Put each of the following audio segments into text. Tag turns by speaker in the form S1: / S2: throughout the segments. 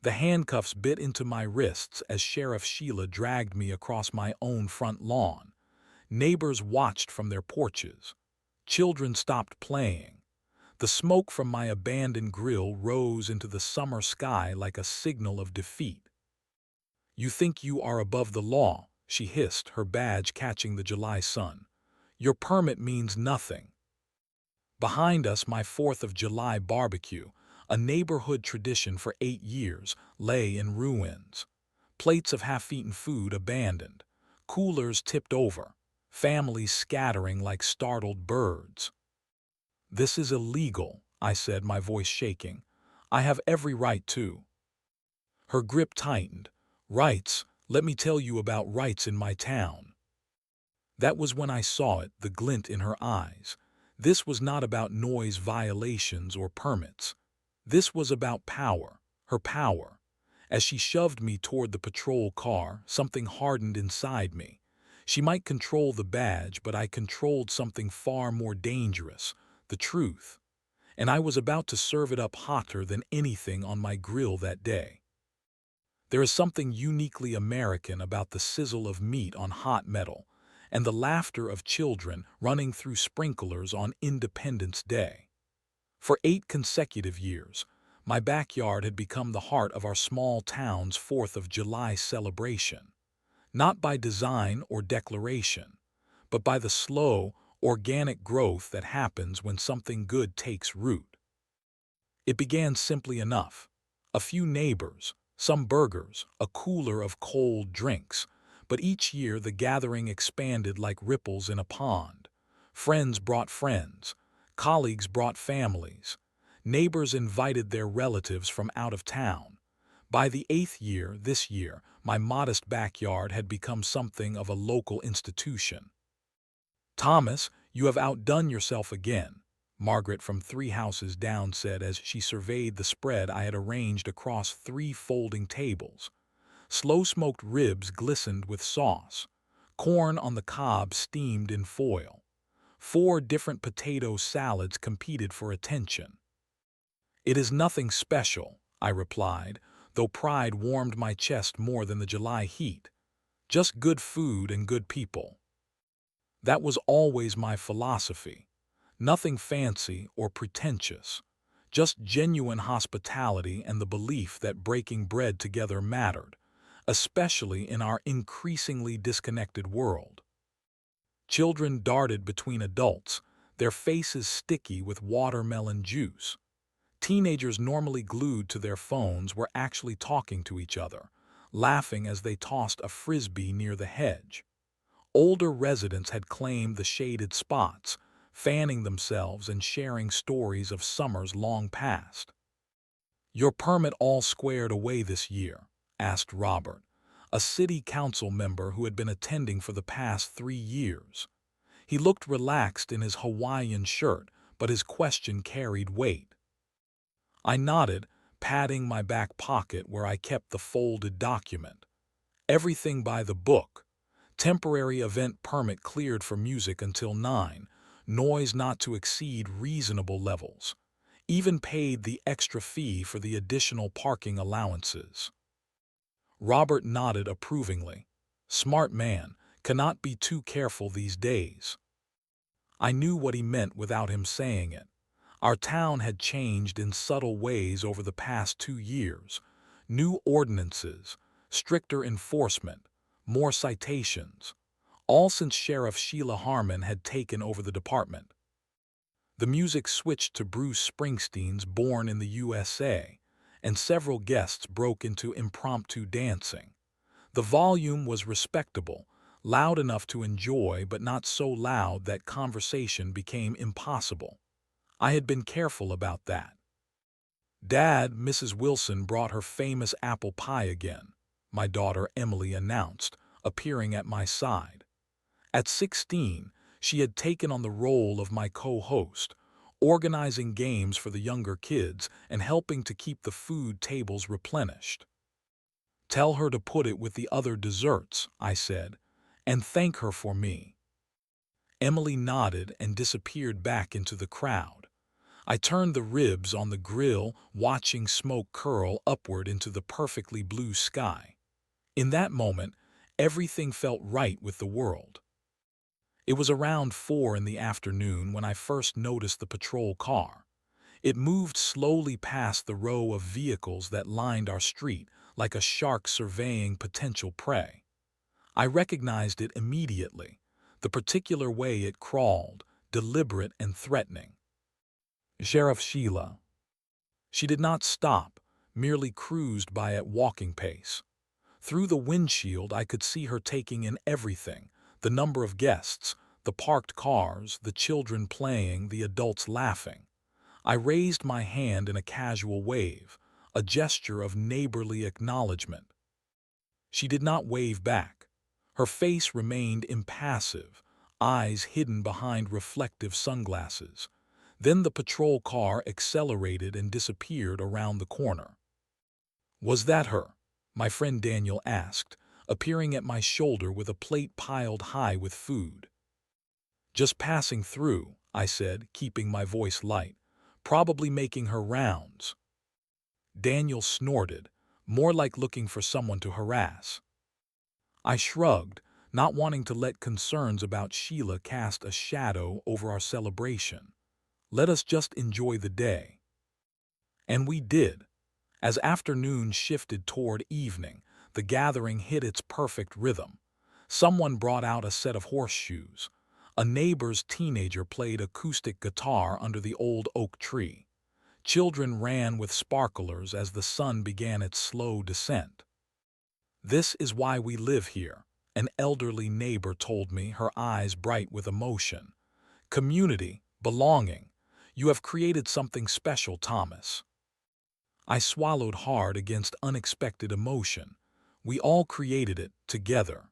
S1: The handcuffs bit into my wrists as Sheriff Sheila dragged me across my own front lawn. Neighbors watched from their porches. Children stopped playing. The smoke from my abandoned grill rose into the summer sky like a signal of defeat. "You think you are above the law," she hissed, her badge catching the July sun. "Your permit means nothing." Behind us, my 4th of July barbecue, a neighborhood tradition for 8 years, lay in ruins. Plates of half-eaten food abandoned, coolers tipped over, families scattering like startled birds. "This is illegal," I said, my voice shaking. "I have every right to." Her grip tightened. "Rights? Let me tell you about rights in my town." That was when I saw it, the glint in her eyes. This was not about noise violations or permits. This was about power, her power. As she shoved me toward the patrol car, something hardened inside me. She might control the badge, but I controlled something far more dangerous, the truth. And I was about to serve it up hotter than anything on my grill that day. There is something uniquely American about the sizzle of meat on hot metal and the laughter of children running through sprinklers on Independence Day. For 8 consecutive years, my backyard had become the heart of our small town's 4th of July celebration, not by design or declaration, but by the slow, organic growth that happens when something good takes root. It began simply enough. A few neighbors, some burgers, a cooler of cold drinks, but each year the gathering expanded like ripples in a pond. Friends brought friends, colleagues brought families, neighbors invited their relatives from out of town. By the 8th year, this year, my modest backyard had become something of a local institution. "Thomas, you have outdone yourself again," Margaret from 3 houses down said as she surveyed the spread I had arranged across 3 folding tables. Slow-smoked ribs glistened with sauce. Corn on the cob steamed in foil. 4 different potato salads competed for attention. "It is nothing special," I replied, though pride warmed my chest more than the July heat. "Just good food and good people." That was always my philosophy. Nothing fancy or pretentious. Just genuine hospitality and the belief that breaking bread together mattered, especially in our increasingly disconnected world. Children darted between adults, their faces sticky with watermelon juice. Teenagers normally glued to their phones were actually talking to each other, laughing as they tossed a frisbee near the hedge. Older residents had claimed the shaded spots, fanning themselves and sharing stories of summers long past. "Your permit all squared away this year?" asked Robert, a city council member who had been attending for the past 3 years. He looked relaxed in his Hawaiian shirt, but his question carried weight. I nodded, patting my back pocket where I kept the folded document. "Everything by the book. Temporary event permit cleared for music until 9, noise not to exceed reasonable levels. Even paid the extra fee for the additional parking allowances." Robert nodded approvingly. Smart man, cannot be too careful these days. I knew what he meant without him saying it. Our town had changed in subtle ways over the past 2 years. New ordinances, stricter enforcement, more citations, all since Sheriff Sheila Harmon had taken over the department. The music switched to Bruce Springsteen's Born in the USA, and several guests broke into impromptu dancing. The volume was respectable, loud enough to enjoy but not so loud that conversation became impossible. I had been careful about that. "Dad, Mrs. Wilson brought her famous apple pie again," my daughter Emily announced, appearing at my side. At 16, she had taken on the role of my co-host, organizing games for the younger kids and helping to keep the food tables replenished. "Tell her to put it with the other desserts," I said, "and thank her for me." Emily nodded and disappeared back into the crowd. I turned the ribs on the grill, watching smoke curl upward into the perfectly blue sky. In that moment, everything felt right with the world. It was around 4 in the afternoon when I first noticed the patrol car. It moved slowly past the row of vehicles that lined our street, like a shark surveying potential prey. I recognized it immediately, the particular way it crawled, deliberate and threatening. Sheriff Sheila. She did not stop, merely cruised by at walking pace. Through the windshield I could see her taking in everything, the number of guests, the parked cars, the children playing, the adults laughing. I raised my hand in a casual wave, a gesture of neighborly acknowledgement. She did not wave back. Her face remained impassive, eyes hidden behind reflective sunglasses. Then the patrol car accelerated and disappeared around the corner. "Was that her?" my friend Daniel asked, appearing at my shoulder with a plate piled high with food. "Just passing through," I said, keeping my voice light. "Probably making her rounds." Daniel snorted, more like looking for someone to harass. I shrugged, not wanting to let concerns about Sheila cast a shadow over our celebration. Let us just enjoy the day. And we did. As afternoon shifted toward evening, the gathering hit its perfect rhythm. Someone brought out a set of horseshoes. A neighbor's teenager played acoustic guitar under the old oak tree. Children ran with sparklers as the sun began its slow descent. "This is why we live here," an elderly neighbor told me, her eyes bright with emotion. "Community, belonging. You have created something special, Thomas." I swallowed hard against unexpected emotion. We all created it together.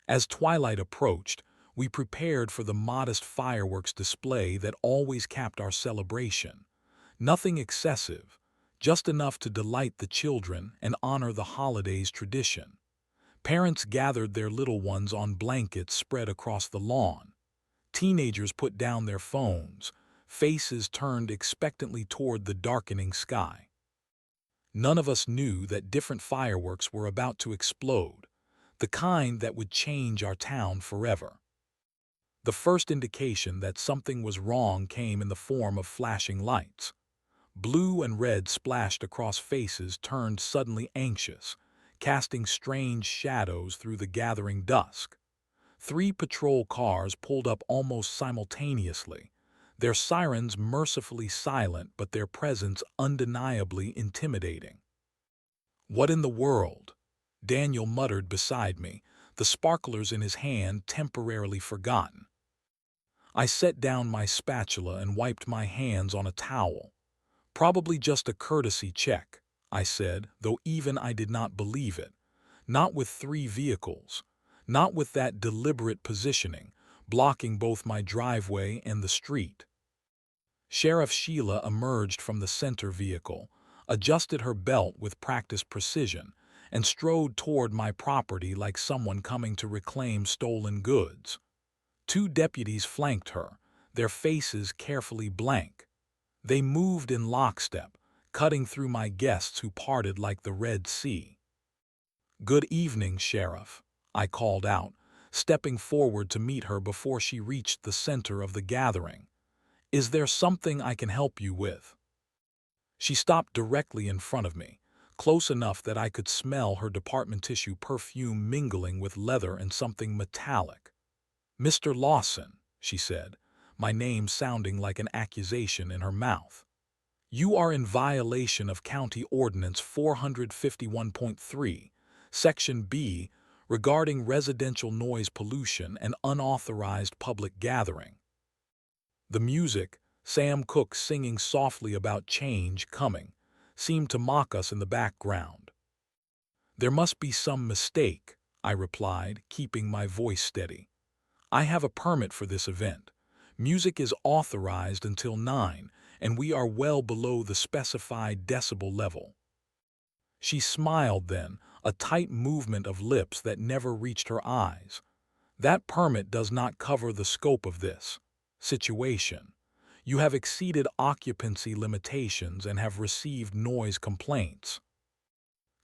S1: As twilight approached, we prepared for the modest fireworks display that always capped our celebration. Nothing excessive, just enough to delight the children and honor the holiday's tradition. Parents gathered their little ones on blankets spread across the lawn. Teenagers put down their phones, faces turned expectantly toward the darkening sky. None of us knew that different fireworks were about to explode, the kind that would change our town forever. The first indication that something was wrong came in the form of flashing lights. Blue and red splashed across faces turned suddenly anxious, casting strange shadows through the gathering dusk. 3 patrol cars pulled up almost simultaneously, their sirens mercifully silent but their presence undeniably intimidating. "What in the world?" Daniel muttered beside me, the sparklers in his hand temporarily forgotten. I set down my spatula and wiped my hands on a towel. "Probably just a courtesy check," I said, though even I did not believe it. Not with 3 vehicles. Not with that deliberate positioning, blocking both my driveway and the street. Sheriff Sheila emerged from the center vehicle, adjusted her belt with practiced precision, and strode toward my property like someone coming to reclaim stolen goods. 2 deputies flanked her, their faces carefully blank. They moved in lockstep, cutting through my guests who parted like the Red Sea. "Good evening, Sheriff," I called out, stepping forward to meet her before she reached the center of the gathering. "Is there something I can help you with?" She stopped directly in front of me, close enough that I could smell her department tissue perfume mingling with leather and something metallic. "Mr. Lawson," she said, my name sounding like an accusation in her mouth. "You are in violation of County Ordinance 451.3, Section B, regarding residential noise pollution and unauthorized public gathering." The music, Sam Cooke singing softly about change coming, seemed to mock us in the background. "There must be some mistake," I replied, keeping my voice steady. "I have a permit for this event. Music is authorized until 9, and we are well below the specified decibel level." She smiled then, a tight movement of lips that never reached her eyes. "That permit does not cover the scope of this situation. You have exceeded occupancy limitations and have received noise complaints.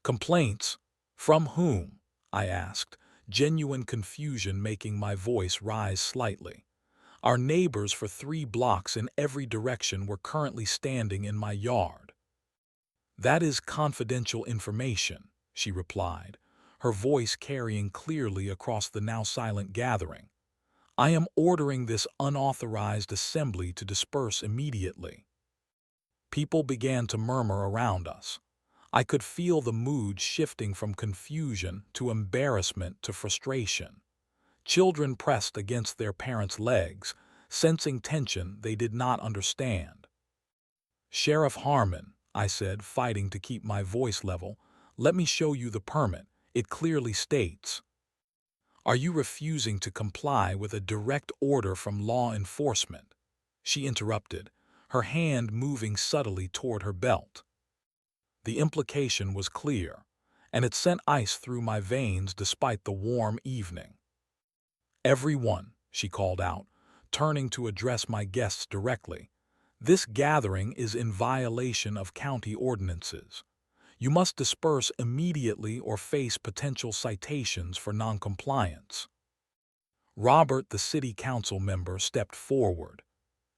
S1: Complaints? From whom? I asked, genuine confusion making my voice rise slightly. Our neighbors for 3 blocks in every direction were currently standing in my yard. That is confidential information, she replied, her voice carrying clearly across the now silent gathering. I am ordering this unauthorized assembly to disperse immediately. People began to murmur around us. I could feel the mood shifting from confusion to embarrassment to frustration. Children pressed against their parents' legs, sensing tension they did not understand. Sheriff Harmon, I said, fighting to keep my voice level, let me show you the permit. It clearly states. Are you refusing to comply with a direct order from law enforcement? She interrupted, her hand moving subtly toward her belt. The implication was clear, and it sent ice through my veins despite the warm evening. Everyone, she called out, turning to address my guests directly, this gathering is in violation of county ordinances. You must disperse immediately or face potential citations for noncompliance. Robert, the city council member, stepped forward.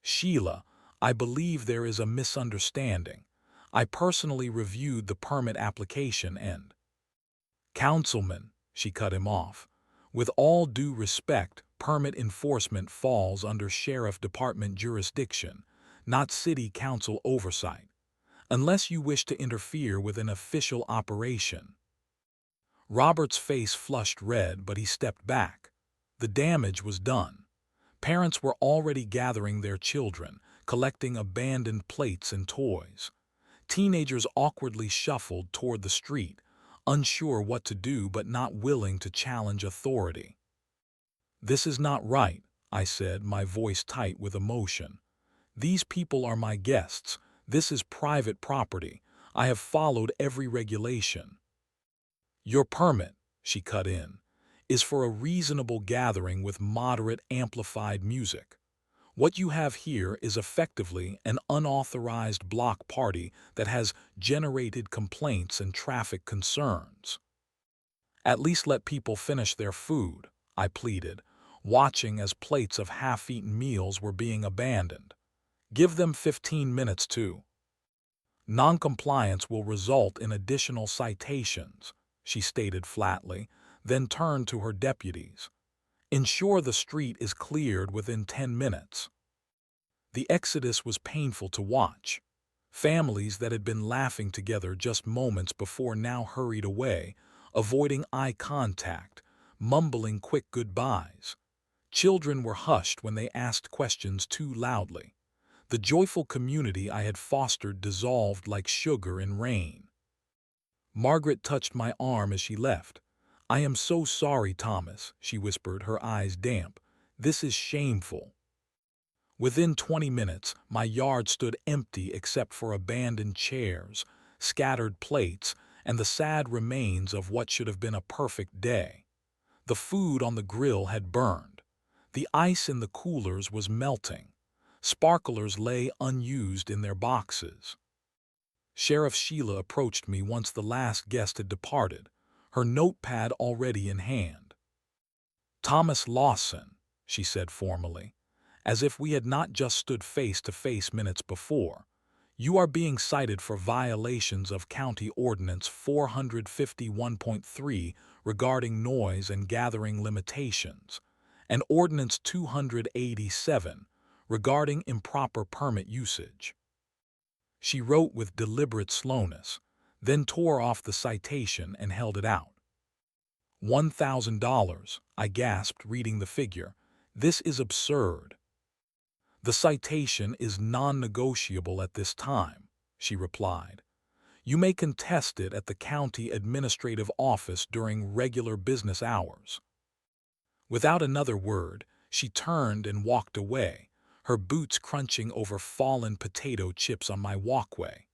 S1: Sheila, I believe there is a misunderstanding. I personally reviewed the permit application and… Councilman, she cut him off. With all due respect, permit enforcement falls under Sheriff Department jurisdiction, not City Council oversight, unless you wish to interfere with an official operation. Robert's face flushed red, but he stepped back. The damage was done. Parents were already gathering their children, collecting abandoned plates and toys. Teenagers awkwardly shuffled toward the street, unsure what to do but not willing to challenge authority. This is not right, I said, my voice tight with emotion. These people are my guests. This is private property. I have followed every regulation. Your permit, she cut in, is for a reasonable gathering with moderate amplified music. What you have here is effectively an unauthorized block party that has generated complaints and traffic concerns. At least let people finish their food, I pleaded, watching as plates of half-eaten meals were being abandoned. Give them 15 minutes too. Noncompliance will result in additional citations, she stated flatly, then turned to her deputies. Ensure the street is cleared within 10 minutes. The exodus was painful to watch. Families that had been laughing together just moments before now hurried away, avoiding eye contact, mumbling quick goodbyes. Children were hushed when they asked questions too loudly. The joyful community I had fostered dissolved like sugar in rain. Margaret touched my arm as she left. I am so sorry, Thomas, she whispered, her eyes damp. This is shameful. Within 20 minutes, my yard stood empty except for abandoned chairs, scattered plates, and the sad remains of what should have been a perfect day. The food on the grill had burned. The ice in the coolers was melting. Sparklers lay unused in their boxes. Sheriff Sheila approached me once the last guest had departed, her notepad already in hand. Thomas Lawson, she said formally, as if we had not just stood face to face minutes before, you are being cited for violations of County Ordinance 451.3 regarding noise and gathering limitations, and Ordinance 287 regarding improper permit usage. She wrote with deliberate slowness, then tore off the citation and held it out. $1,000, I gasped, reading the figure. This is absurd. The citation is non-negotiable at this time, she replied. You may contest it at the county administrative office during regular business hours. Without another word, she turned and walked away, her boots crunching over fallen potato chips on my walkway.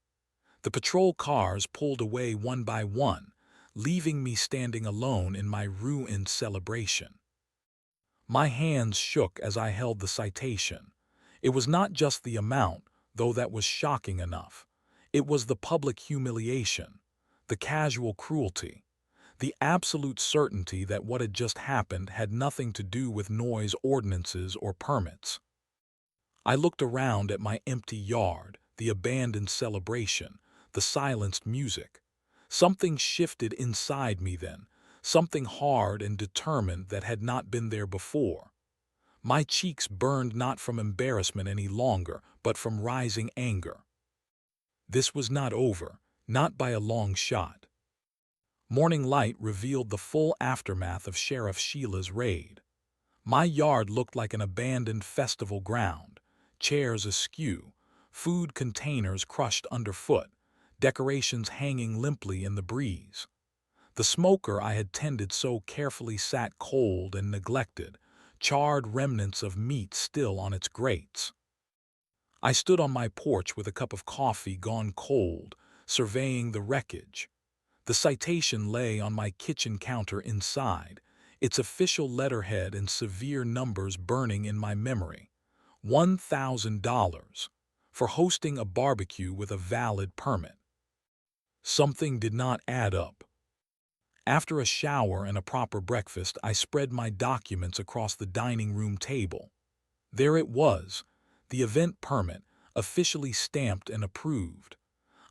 S1: The patrol cars pulled away one by one, leaving me standing alone in my ruined celebration. My hands shook as I held the citation. It was not just the amount, though that was shocking enough. It was the public humiliation, the casual cruelty, the absolute certainty that what had just happened had nothing to do with noise ordinances or permits. I looked around at my empty yard, the abandoned celebration, the silenced music. Something shifted inside me then, something hard and determined that had not been there before. My cheeks burned not from embarrassment any longer, but from rising anger. This was not over, not by a long shot. Morning light revealed the full aftermath of Sheriff Sheila's raid. My yard looked like an abandoned festival ground, chairs askew, food containers crushed underfoot, decorations hanging limply in the breeze. The smoker I had tended so carefully sat cold and neglected, charred remnants of meat still on its grates. I stood on my porch with a cup of coffee gone cold, surveying the wreckage. The citation lay on my kitchen counter inside, its official letterhead and severe numbers burning in my memory. $1,000 for hosting a barbecue with a valid permit. Something did not add up. After a shower and a proper breakfast, I spread my documents across the dining room table. There it was, the event permit, officially stamped and approved.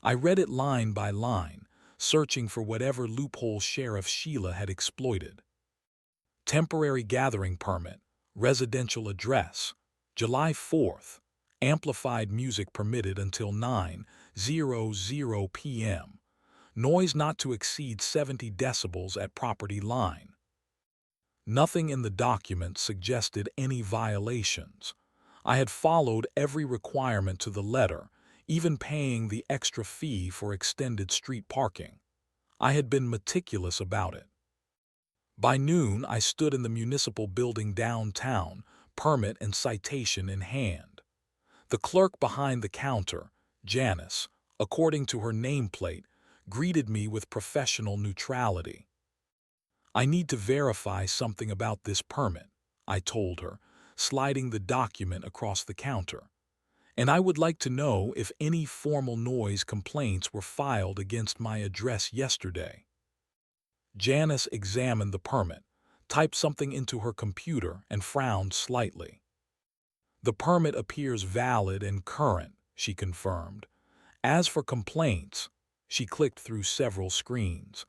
S1: I read it line by line, searching for whatever loophole Sheriff Sheila had exploited. Temporary gathering permit, residential address, July 4th, amplified music permitted until 9:00 p.m. Noise not to exceed 70 decibels at property line. Nothing in the document suggested any violations. I had followed every requirement to the letter, even paying the extra fee for extended street parking. I had been meticulous about it. By noon, I stood in the municipal building downtown, permit and citation in hand. The clerk behind the counter, Janice, according to her nameplate, greeted me with professional neutrality. "I need to verify something about this permit," I told her, sliding the document across the counter. "And I would like to know if any formal noise complaints were filed against my address yesterday." Janice examined the permit, typed something into her computer, and frowned slightly. "The permit appears valid and current," she confirmed. "As for complaints," she clicked through several screens,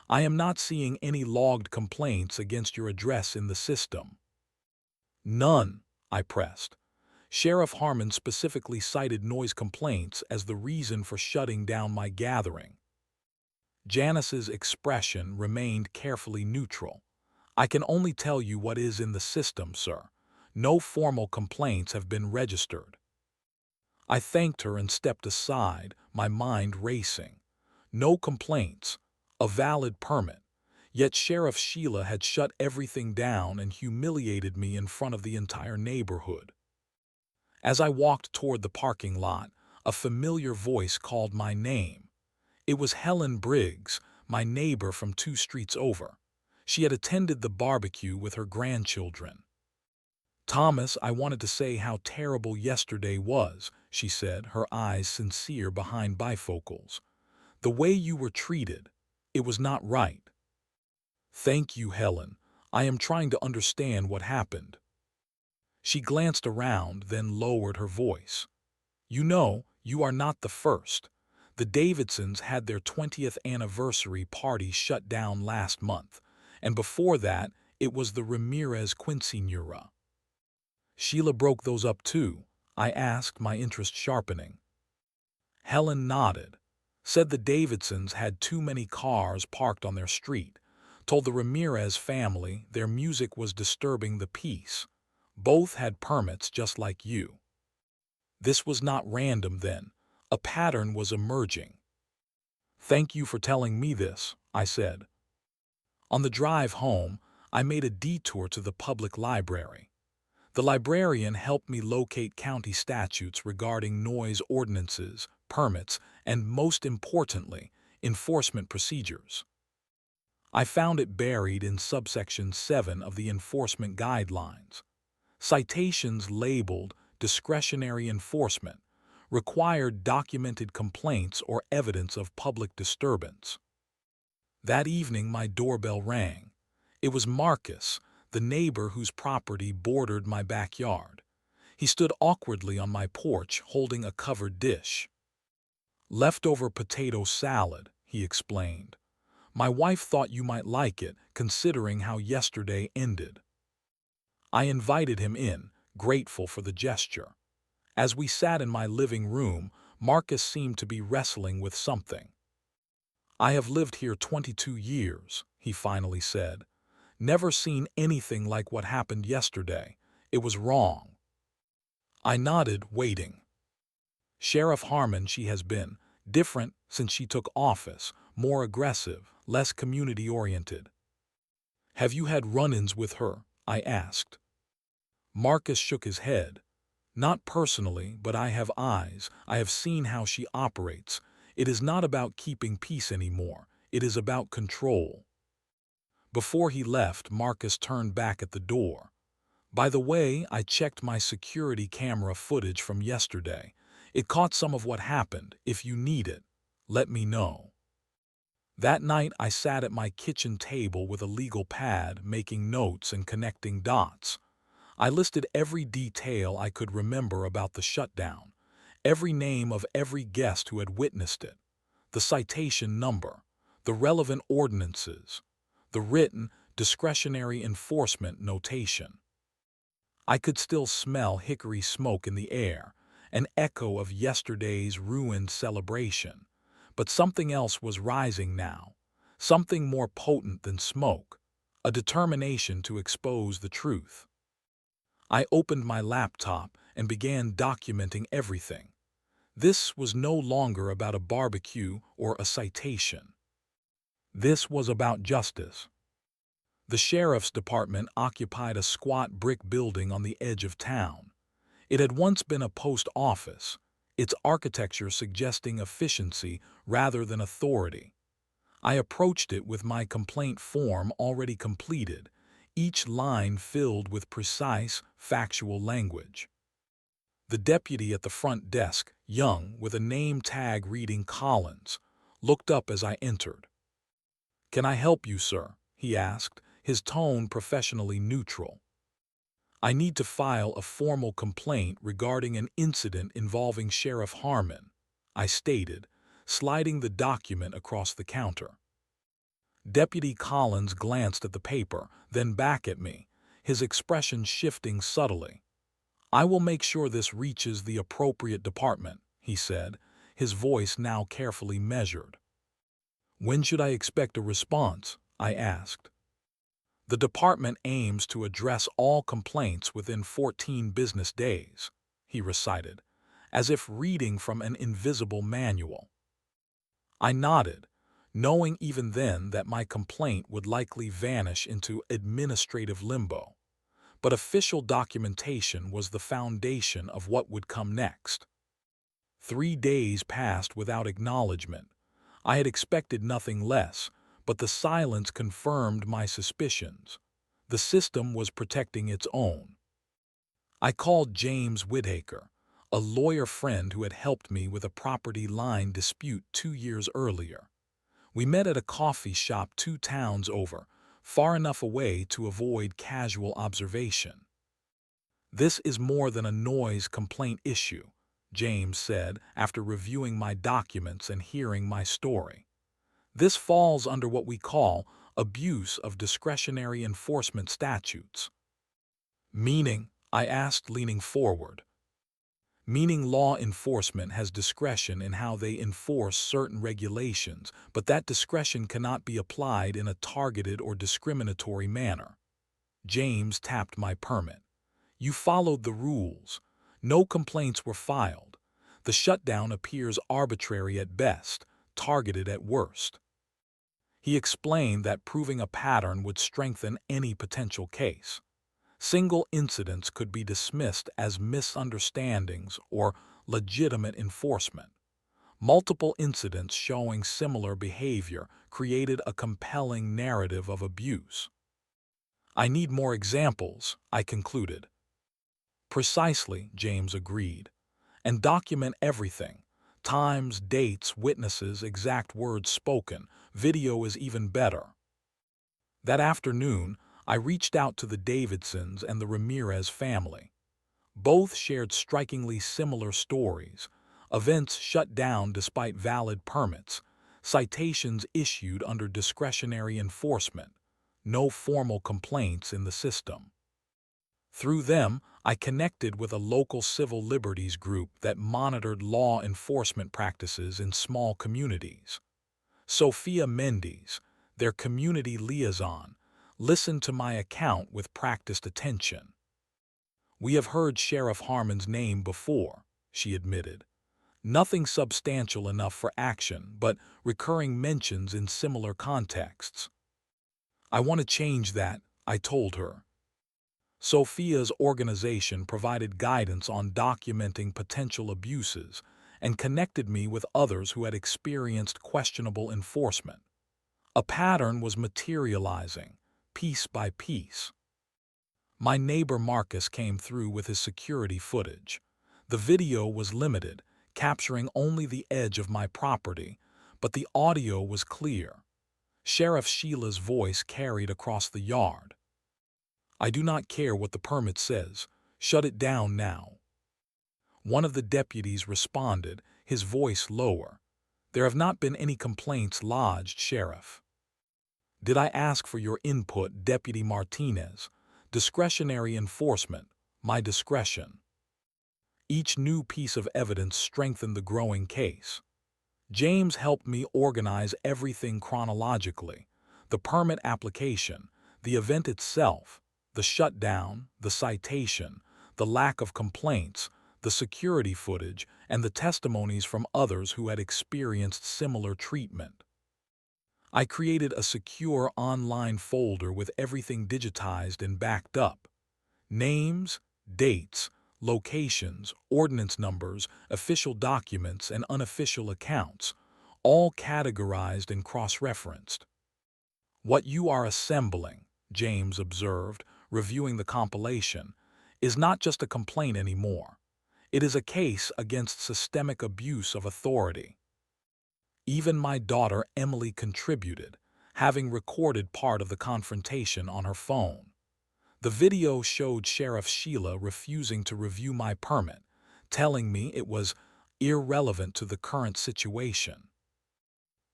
S1: "I am not seeing any logged complaints against your address in the system." "None," I pressed. "Sheriff Harmon specifically cited noise complaints as the reason for shutting down my gathering." Janice's expression remained carefully neutral. "I can only tell you what is in the system, sir. No formal complaints have been registered." I thanked her and stepped aside, my mind racing. No complaints, a valid permit. Yet Sheriff Sheila had shut everything down and humiliated me in front of the entire neighborhood. As I walked toward the parking lot, a familiar voice called my name. It was Helen Briggs, my neighbor from 2 streets over. She had attended the barbecue with her grandchildren. "Thomas, I wanted to say how terrible yesterday was," she said, her eyes sincere behind bifocals. "The way you were treated, it was not right." "Thank you, Helen. I am trying to understand what happened." She glanced around, then lowered her voice. "You know, you are not the first. The Davidsons had their 20th anniversary party shut down last month, and before that, it was the Ramirez Quinceañera." "Sheila broke those up too?" I asked, my interest sharpening. Helen nodded, said the Davidsons had too many cars parked on their street, told the Ramirez family their music was disturbing the peace. Both had permits just like you. This was not random then. A pattern was emerging. "Thank you for telling me this," I said. On the drive home, I made a detour to the public library. The librarian helped me locate county statutes regarding noise ordinances, permits, and, most importantly, enforcement procedures. I found it buried in subsection 7 of the Enforcement Guidelines. Citations labeled discretionary enforcement, required documented complaints or evidence of public disturbance. That evening my doorbell rang. It was Marcus, the neighbor whose property bordered my backyard. He stood awkwardly on my porch holding a covered dish. "Leftover potato salad," he explained. "My wife thought you might like it, considering how yesterday ended." I invited him in, grateful for the gesture. As we sat in my living room, Marcus seemed to be wrestling with something. "I have lived here 22 years," he finally said. "Never seen anything like what happened yesterday. It was wrong." I nodded, waiting. "Sheriff Harmon, she has been different since she took office, more aggressive, less community-oriented." "Have you had run-ins with her?" I asked. Marcus shook his head. "Not personally, but I have eyes. I have seen how she operates. It is not about keeping peace anymore. It is about control." Before he left, Marcus turned back at the door. "By the way, I checked my security camera footage from yesterday. It caught some of what happened. If you need it, let me know." That night I sat at my kitchen table with a legal pad, making notes and connecting dots. I listed every detail I could remember about the shutdown, every name of every guest who had witnessed it, the citation number, the relevant ordinances, the written, discretionary enforcement notation. I could still smell hickory smoke in the air, an echo of yesterday's ruined celebration. But something else was rising now, something more potent than smoke, a determination to expose the truth. I opened my laptop and began documenting everything. This was no longer about a barbecue or a citation. This was about justice. The sheriff's department occupied a squat brick building on the edge of town. It had once been a post office, its architecture suggesting efficiency rather than authority. I approached it with my complaint form already completed, each line filled with precise, factual language. The deputy at the front desk, young, with a name tag reading Collins, looked up as I entered. "Can I help you, sir?" he asked, his tone professionally neutral. "I need to file a formal complaint regarding an incident involving Sheriff Harmon," I stated, sliding the document across the counter. Deputy Collins glanced at the paper, then back at me, his expression shifting subtly. "I will make sure this reaches the appropriate department," he said, his voice now carefully measured. "When should I expect a response?" I asked. "The department aims to address all complaints within 14 business days," he recited, as if reading from an invisible manual. I nodded, knowing even then that my complaint would likely vanish into administrative limbo. But official documentation was the foundation of what would come next. 3 days passed without acknowledgement. I had expected nothing less, but the silence confirmed my suspicions. The system was protecting its own. I called James Whittaker, a lawyer friend who had helped me with a property line dispute 2 years earlier. We met at a coffee shop 2 towns over, far enough away to avoid casual observation. "This is more than a noise complaint issue," James said after reviewing my documents and hearing my story. "This falls under what we call abuse of discretionary enforcement statutes." "Meaning?" I asked, leaning forward. "Meaning law enforcement has discretion in how they enforce certain regulations, but that discretion cannot be applied in a targeted or discriminatory manner." James tapped my permit. "You followed the rules. No complaints were filed. The shutdown appears arbitrary at best, targeted at worst." He explained that proving a pattern would strengthen any potential case. Single incidents could be dismissed as misunderstandings or legitimate enforcement. Multiple incidents showing similar behavior created a compelling narrative of abuse. "I need more examples," I concluded. Precisely, James agreed. And document everything. Times, dates, witnesses, exact words spoken. Video is even better. That afternoon, I reached out to the Davidsons and the Ramirez family. Both shared strikingly similar stories. Events shut down despite valid permits. Citations issued under discretionary enforcement. No formal complaints in the system. Through them, I connected with a local civil liberties group that monitored law enforcement practices in small communities. Sophia Mendes, their community liaison, listened to my account with practiced attention. "We have heard Sheriff Harmon's name before," she admitted. "Nothing substantial enough for action, but recurring mentions in similar contexts." "I want to change that," I told her. Sophia's organization provided guidance on documenting potential abuses and connected me with others who had experienced questionable enforcement. A pattern was materializing, piece by piece. My neighbor Marcus came through with his security footage. The video was limited, capturing only the edge of my property, but the audio was clear. Sheriff Sheila's voice carried across the yard. "I do not care what the permit says. Shut it down now." One of the deputies responded, his voice lower. "There have not been any complaints lodged, Sheriff." "Did I ask for your input, Deputy Martinez? Discretionary enforcement, my discretion." Each new piece of evidence strengthened the growing case. James helped me organize everything chronologically: the permit application, the event itself, the shutdown, the citation, the lack of complaints, the security footage, and the testimonies from others who had experienced similar treatment. I created a secure online folder with everything digitized and backed up. Names, dates, locations, ordinance numbers, official documents, and unofficial accounts, all categorized and cross-referenced. "What you are assembling," James observed, reviewing the compilation, "is not just a complaint anymore. It is a case against systemic abuse of authority." Even my daughter Emily contributed, having recorded part of the confrontation on her phone. The video showed Sheriff Sheila refusing to review my permit, telling me it was irrelevant to the current situation.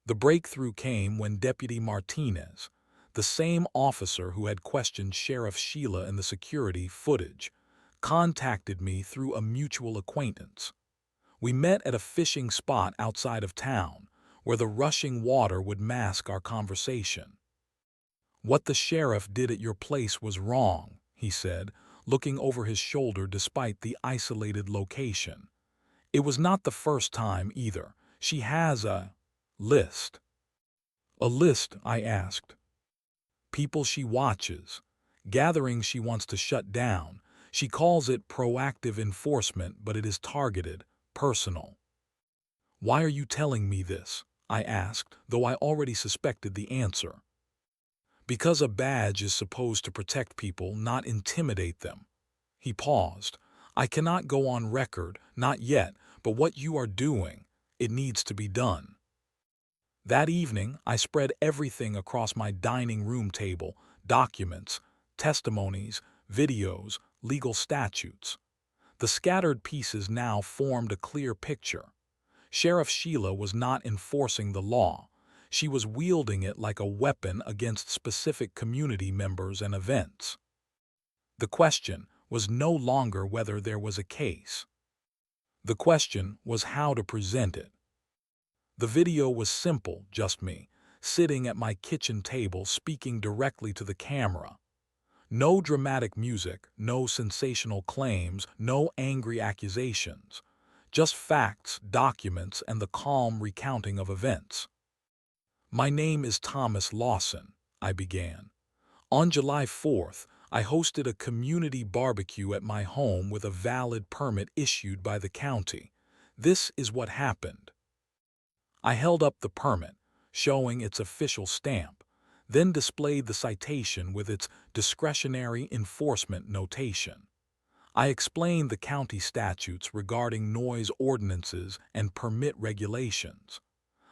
S1: The breakthrough came when Deputy Martinez, the same officer who had questioned Sheriff Sheila in the security footage, contacted me through a mutual acquaintance. We met at a fishing spot outside of town, where the rushing water would mask our conversation. "What the sheriff did at your place was wrong," he said, looking over his shoulder despite the isolated location. "It was not the first time either. She has a list." "A list?" I asked. "People she watches, gatherings she wants to shut down. She calls it proactive enforcement, but it is targeted, personal." "Why are you telling me this?" I asked, though I already suspected the answer. "Because a badge is supposed to protect people, not intimidate them." He paused. "I cannot go on record, not yet, but what you are doing, it needs to be done." That evening, I spread everything across my dining room table: documents, testimonies, videos, legal statutes. The scattered pieces now formed a clear picture. Sheriff Sheila was not enforcing the law. She was wielding it like a weapon against specific community members and events. The question was no longer whether there was a case. The question was how to present it. The video was simple, just me, sitting at my kitchen table speaking directly to the camera. No dramatic music, no sensational claims, no angry accusations. Just facts, documents, and the calm recounting of events. "My name is Thomas Lawson," I began. "On July 4th, I hosted a community barbecue at my home with a valid permit issued by the county. This is what happened." I held up the permit, showing its official stamp, then displayed the citation with its discretionary enforcement notation. I explained the county statutes regarding noise ordinances and permit regulations.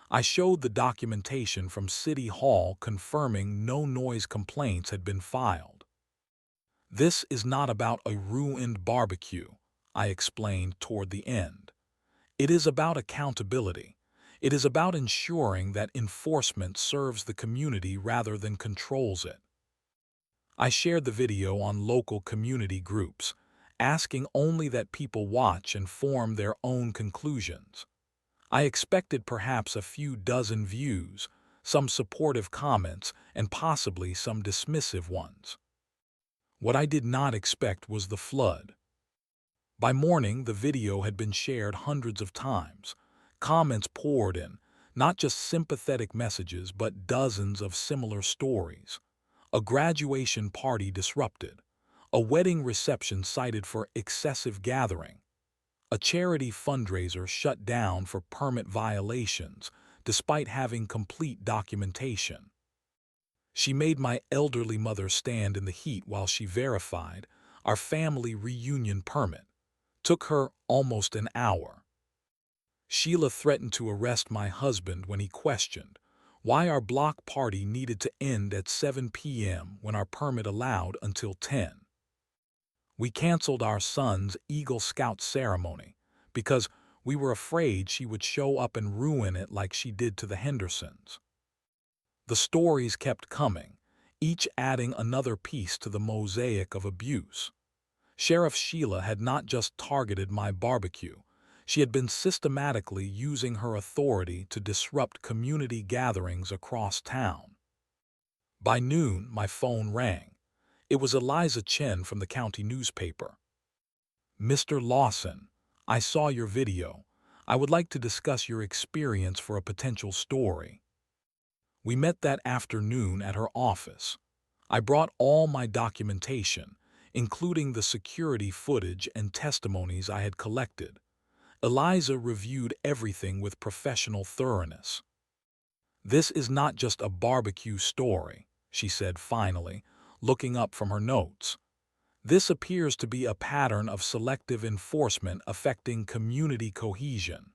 S1: I showed the documentation from City Hall confirming no noise complaints had been filed. This is not about a ruined barbecue, I explained toward the end. It is about accountability. It is about ensuring that enforcement serves the community rather than controls it. I shared the video on local community groups, asking only that people watch and form their own conclusions. I expected perhaps a few dozen views, some supportive comments, and possibly some dismissive ones. What I did not expect was the flood. By morning, the video had been shared hundreds of times. Comments poured in, not just sympathetic messages, but dozens of similar stories. A graduation party disrupted. A wedding reception cited for excessive gathering. A charity fundraiser shut down for permit violations, despite having complete documentation. She made my elderly mother stand in the heat while she verified our family reunion permit. Took her almost an hour. Sheila threatened to arrest my husband when he questioned why our block party needed to end at 7 p.m. when our permit allowed until 10. We canceled our son's Eagle Scout ceremony because we were afraid she would show up and ruin it like she did to the Hendersons. The stories kept coming, each adding another piece to the mosaic of abuse. Sheriff Sheila had not just targeted my barbecue. She had been systematically using her authority to disrupt community gatherings across town. By noon, my phone rang. It was Eliza Chen from the county newspaper. "Mr. Lawson, I saw your video. I would like to discuss your experience for a potential story." We met that afternoon at her office. I brought all my documentation, including the security footage and testimonies I had collected. Eliza reviewed everything with professional thoroughness. "This is not just a barbecue story," she said finally, looking up from her notes. "This appears to be a pattern of selective enforcement affecting community cohesion."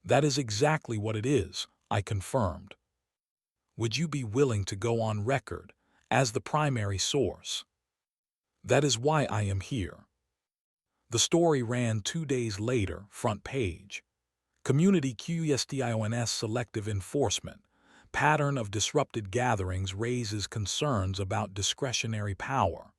S1: "That is exactly what it is," I confirmed. "Would you be willing to go on record as the primary source?" "That is why I am here." The story ran 2 days later, front page. Community questions selective enforcement. Pattern of disrupted gatherings raises concerns about discretionary power.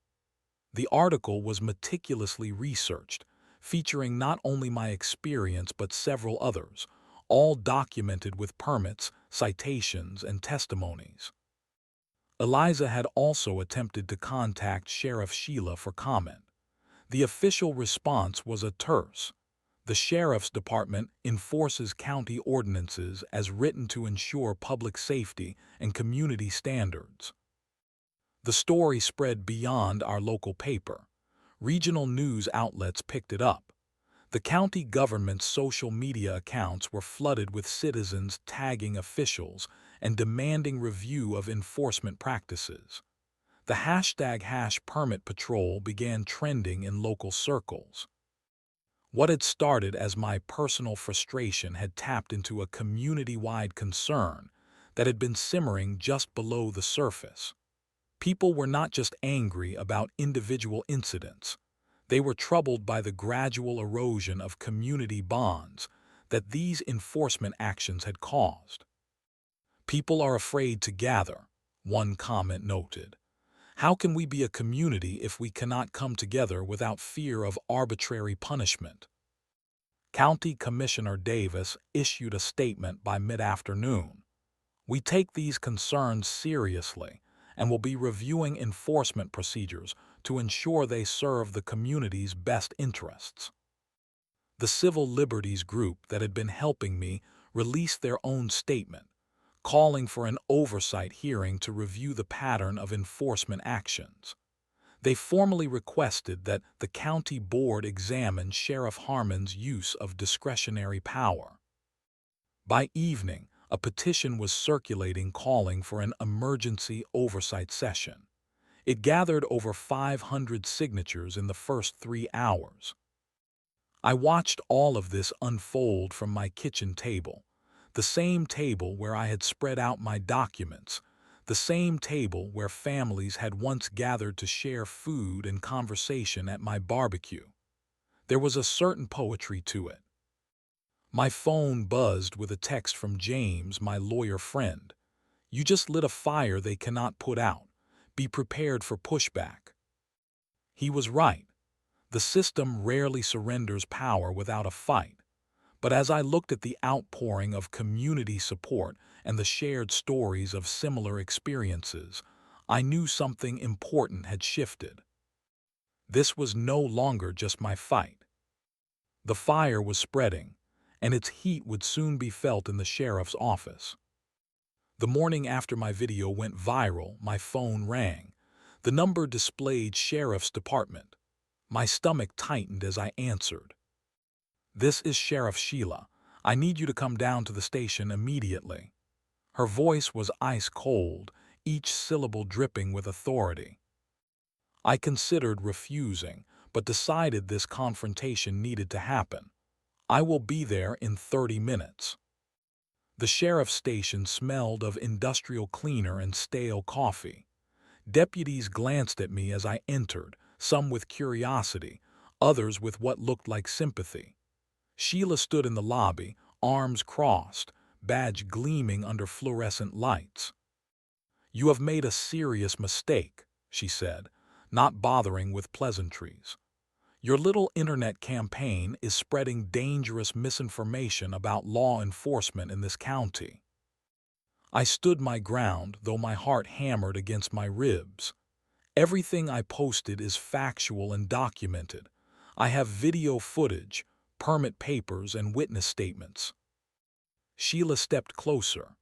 S1: The article was meticulously researched, featuring not only my experience but several others, all documented with permits, citations, and testimonies. Eliza had also attempted to contact Sheriff Sheila for comment. The official response was a terse. The Sheriff's Department enforces county ordinances as written to ensure public safety and community standards. The story spread beyond our local paper. Regional news outlets picked it up. The county government's social media accounts were flooded with citizens tagging officials and demanding review of enforcement practices. The hashtag #PermitPatrol began trending in local circles. What had started as my personal frustration had tapped into a community-wide concern that had been simmering just below the surface. People were not just angry about individual incidents. They were troubled by the gradual erosion of community bonds that these enforcement actions had caused. "People are afraid to gather," one comment noted. "How can we be a community if we cannot come together without fear of arbitrary punishment?" County Commissioner Davis issued a statement by mid-afternoon. "We take these concerns seriously and will be reviewing enforcement procedures to ensure they serve the community's best interests." The civil liberties group that had been helping me released their own statement, calling for an oversight hearing to review the pattern of enforcement actions. They formally requested that the county board examine Sheriff Harmon's use of discretionary power. By evening, a petition was circulating calling for an emergency oversight session. It gathered over 500 signatures in the first 3 hours. I watched all of this unfold from my kitchen table, the same table where I had spread out my documents, the same table where families had once gathered to share food and conversation at my barbecue. There was a certain poetry to it. My phone buzzed with a text from James, my lawyer friend. "You just lit a fire they cannot put out. Be prepared for pushback." He was right. The system rarely surrenders power without a fight. But as I looked at the outpouring of community support and the shared stories of similar experiences, I knew something important had shifted. This was no longer just my fight. The fire was spreading, and its heat would soon be felt in the sheriff's office. The morning after my video went viral, my phone rang. The number displayed Sheriff's Department. My stomach tightened as I answered. "This is Sheriff Sheila. I need you to come down to the station immediately." Her voice was ice cold, each syllable dripping with authority. I considered refusing, but decided this confrontation needed to happen. "I will be there in 30 minutes. The sheriff's station smelled of industrial cleaner and stale coffee. Deputies glanced at me as I entered, some with curiosity, others with what looked like sympathy. Sheila stood in the lobby, arms crossed, badge gleaming under fluorescent lights. "You have made a serious mistake," she said, not bothering with pleasantries. "Your little internet campaign is spreading dangerous misinformation about law enforcement in this county." I stood my ground, though my heart hammered against my ribs. "Everything I posted is factual and documented. I have video footage, permit papers, and witness statements." Sheila stepped closer.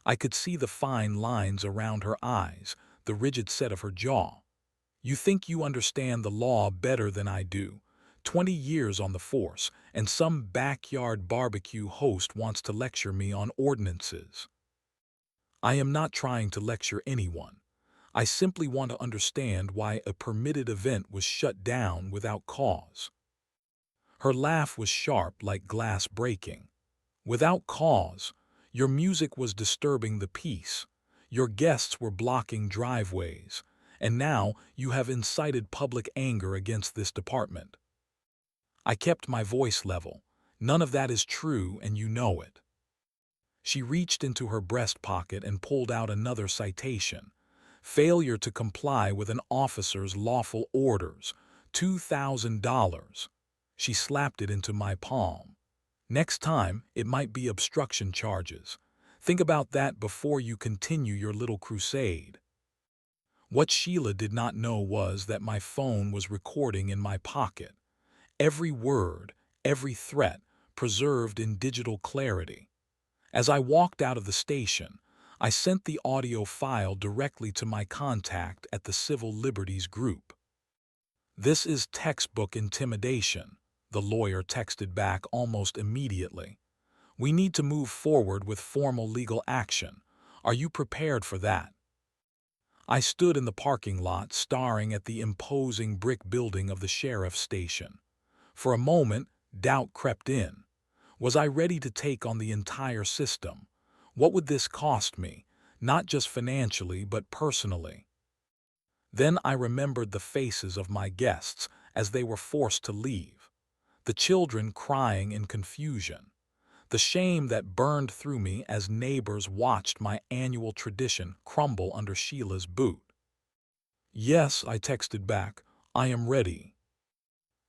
S1: I could see the fine lines around her eyes, the rigid set of her jaw. "You think you understand the law better than I do. 20 years on the force, and some backyard barbecue host wants to lecture me on ordinances." "I am not trying to lecture anyone. I simply want to understand why a permitted event was shut down without cause." Her laugh was sharp like glass breaking. "Without cause? Your music was disturbing the peace. Your guests were blocking driveways. And now you have incited public anger against this department." I kept my voice level. "None of that is true, and you know it." She reached into her breast pocket and pulled out another citation. "Failure to comply with an officer's lawful orders, $2,000. She slapped it into my palm. "Next time, it might be obstruction charges. Think about that before you continue your little crusade." What Sheila did not know was that my phone was recording in my pocket. Every word, every threat, preserved in digital clarity. As I walked out of the station, I sent the audio file directly to my contact at the Civil Liberties Group. "This is textbook intimidation," the lawyer texted back almost immediately. "We need to move forward with formal legal action. Are you prepared for that?" I stood in the parking lot staring at the imposing brick building of the sheriff's station. For a moment, doubt crept in. Was I ready to take on the entire system? What would this cost me, not just financially but personally? Then I remembered the faces of my guests as they were forced to leave. The children crying in confusion. The shame that burned through me as neighbors watched my annual tradition crumble under Sheila's boot. "Yes," I texted back, "I am ready."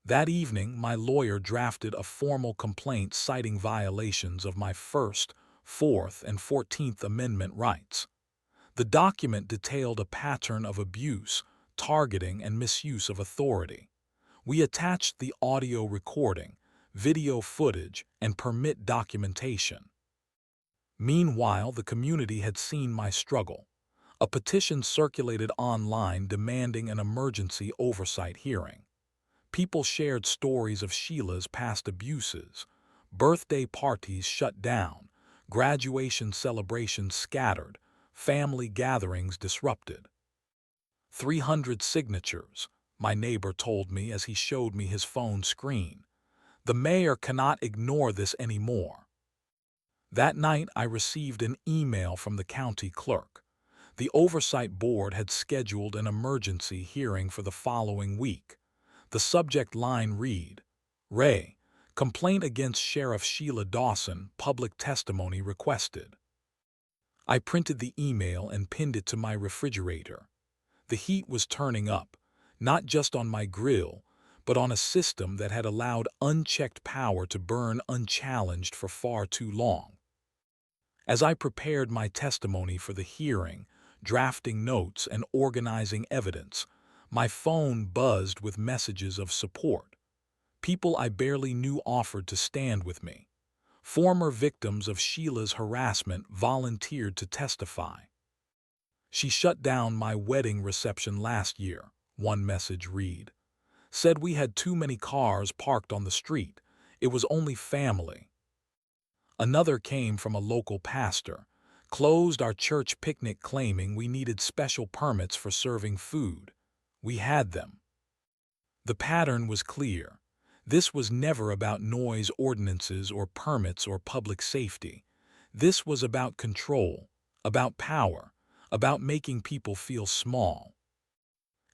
S1: That evening, my lawyer drafted a formal complaint citing violations of my First, Fourth, and 14th Amendment rights. The document detailed a pattern of abuse, targeting, and misuse of authority. We attached the audio recording, video footage, and permit documentation. Meanwhile, the community had seen my struggle. A petition circulated online demanding an emergency oversight hearing. People shared stories of Sheila's past abuses, birthday parties shut down, graduation celebrations scattered, family gatherings disrupted. 300 signatures, my neighbor told me as he showed me his phone screen. The mayor cannot ignore this anymore. That night, I received an email from the county clerk. The oversight board had scheduled an emergency hearing for the following week. The subject line read, Ray, complaint against Sheriff Sheila Dawson, public testimony requested. I printed the email and pinned it to my refrigerator. The heat was turning up, not just on my grill, but on a system that had allowed unchecked power to burn unchallenged for far too long. As I prepared my testimony for the hearing, drafting notes and organizing evidence, my phone buzzed with messages of support. People I barely knew offered to stand with me. Former victims of Sheila's harassment volunteered to testify. She shut down my wedding reception last year, one message read. Said we had too many cars parked on the street. It was only family. Another came from a local pastor. Closed our church picnic claiming we needed special permits for serving food. We had them. The pattern was clear. This was never about noise ordinances or permits or public safety. This was about control, about power, about making people feel small.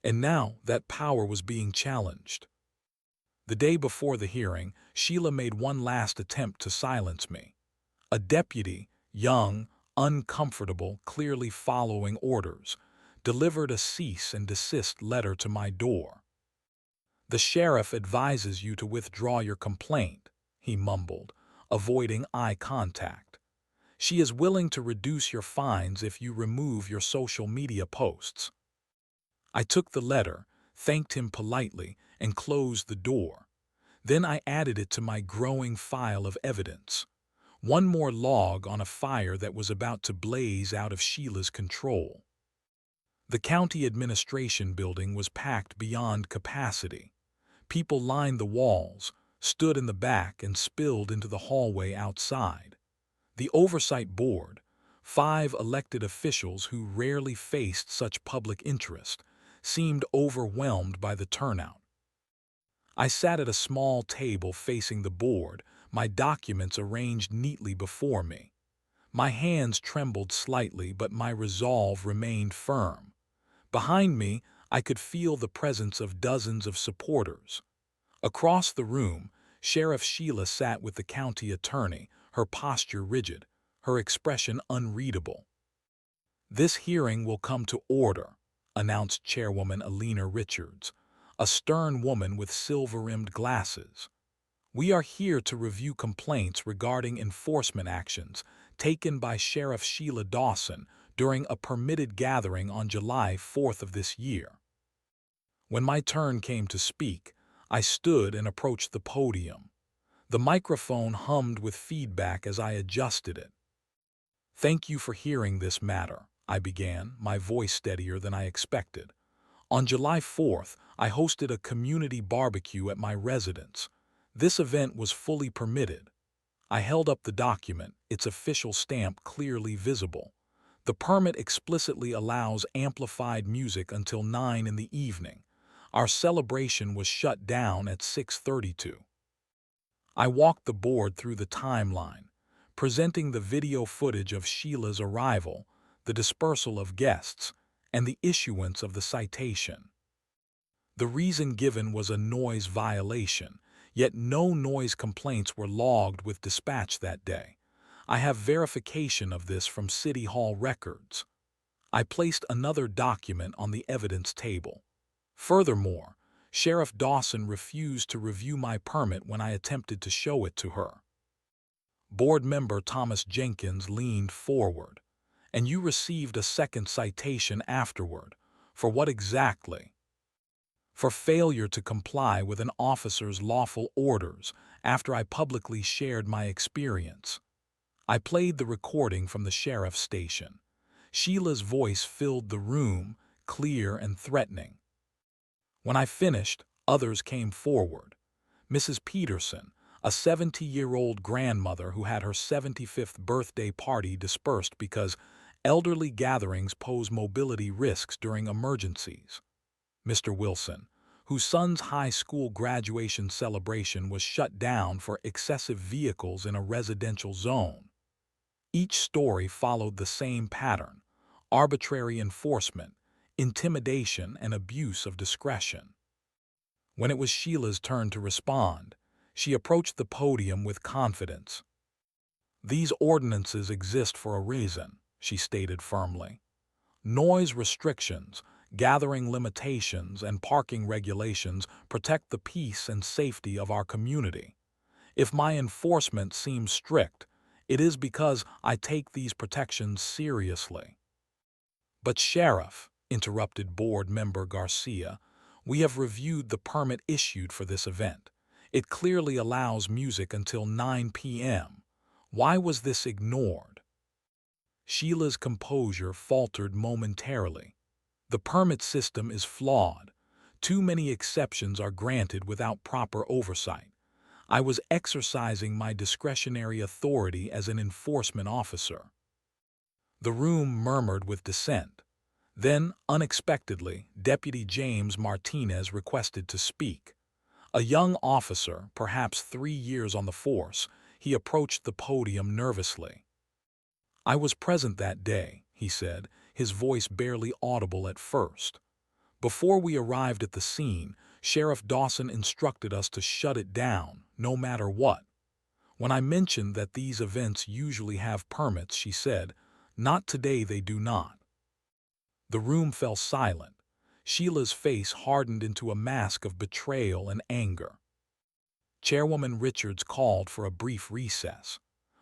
S1: And now that power was being challenged. The day before the hearing, Sheila made one last attempt to silence me. A deputy, young, uncomfortable, clearly following orders, delivered a cease and desist letter to my door. The sheriff advises you to withdraw your complaint, he mumbled, avoiding eye contact. She is willing to reduce your fines if you remove your social media posts. I took the letter, thanked him politely, and closed the door. Then I added it to my growing file of evidence. One more log on a fire that was about to blaze out of Sheila's control. The county administration building was packed beyond capacity. People lined the walls, stood in the back, and spilled into the hallway outside. The oversight board, 5 elected officials who rarely faced such public interest, seemed overwhelmed by the turnout. I sat at a small table facing the board, my documents arranged neatly before me. My hands trembled slightly, but my resolve remained firm. Behind me, I could feel the presence of dozens of supporters. Across the room, Sheriff Sheila sat with the county attorney, her posture rigid, her expression unreadable. This hearing will come to order, announced Chairwoman Alina Richards, a stern woman with silver-rimmed glasses. We are here to review complaints regarding enforcement actions taken by Sheriff Sheila Dawson during a permitted gathering on July 4th of this year. When my turn came to speak, I stood and approached the podium. The microphone hummed with feedback as I adjusted it. Thank you for hearing this matter, I began, my voice steadier than I expected. On July 4th, I hosted a community barbecue at my residence. This event was fully permitted. I held up the document, its official stamp clearly visible. The permit explicitly allows amplified music until 9 in the evening. Our celebration was shut down at 6:32. I walked the board through the timeline, presenting the video footage of Sheila's arrival, the dispersal of guests, and the issuance of the citation. The reason given was a noise violation, yet no noise complaints were logged with dispatch that day. I have verification of this from City Hall records. I placed another document on the evidence table. Furthermore, Sheriff Dawson refused to review my permit when I attempted to show it to her. Board member Thomas Jenkins leaned forward. And you received a second citation afterward. For what exactly? For failure to comply with an officer's lawful orders after I publicly shared my experience. I played the recording from the sheriff's station. Sheila's voice filled the room, clear and threatening. When I finished, others came forward. Mrs. Peterson, a 70-year-old grandmother who had her 75th birthday party dispersed because Elderly gatherings pose mobility risks during emergencies. Mr. Wilson, whose son's high school graduation celebration was shut down for excessive vehicles in a residential zone. Each story followed the same pattern: arbitrary enforcement, intimidation, and abuse of discretion. When it was Sheila's turn to respond, she approached the podium with confidence. "These ordinances exist for a reason," she stated firmly. "Noise restrictions, gathering limitations, and parking regulations protect the peace and safety of our community. If my enforcement seems strict, it is because I take these protections seriously." "But Sheriff," interrupted Board Member Garcia, "we have reviewed the permit issued for this event. It clearly allows music until 9 p.m. Why was this ignored?" Sheila's composure faltered momentarily. "The permit system is flawed. Too many exceptions are granted without proper oversight. I was exercising my discretionary authority as an enforcement officer." The room murmured with dissent. Then, unexpectedly, Deputy James Martinez requested to speak. A young officer, perhaps 3 years on the force, he approached the podium nervously. "I was present that day," he said, his voice barely audible at first. "Before we arrived at the scene, Sheriff Dawson instructed us to shut it down, no matter what. When I mentioned that these events usually have permits, she said, 'Not today, they do not.'" The room fell silent. Sheila's face hardened into a mask of betrayal and anger. Chairwoman Richards called for a brief recess.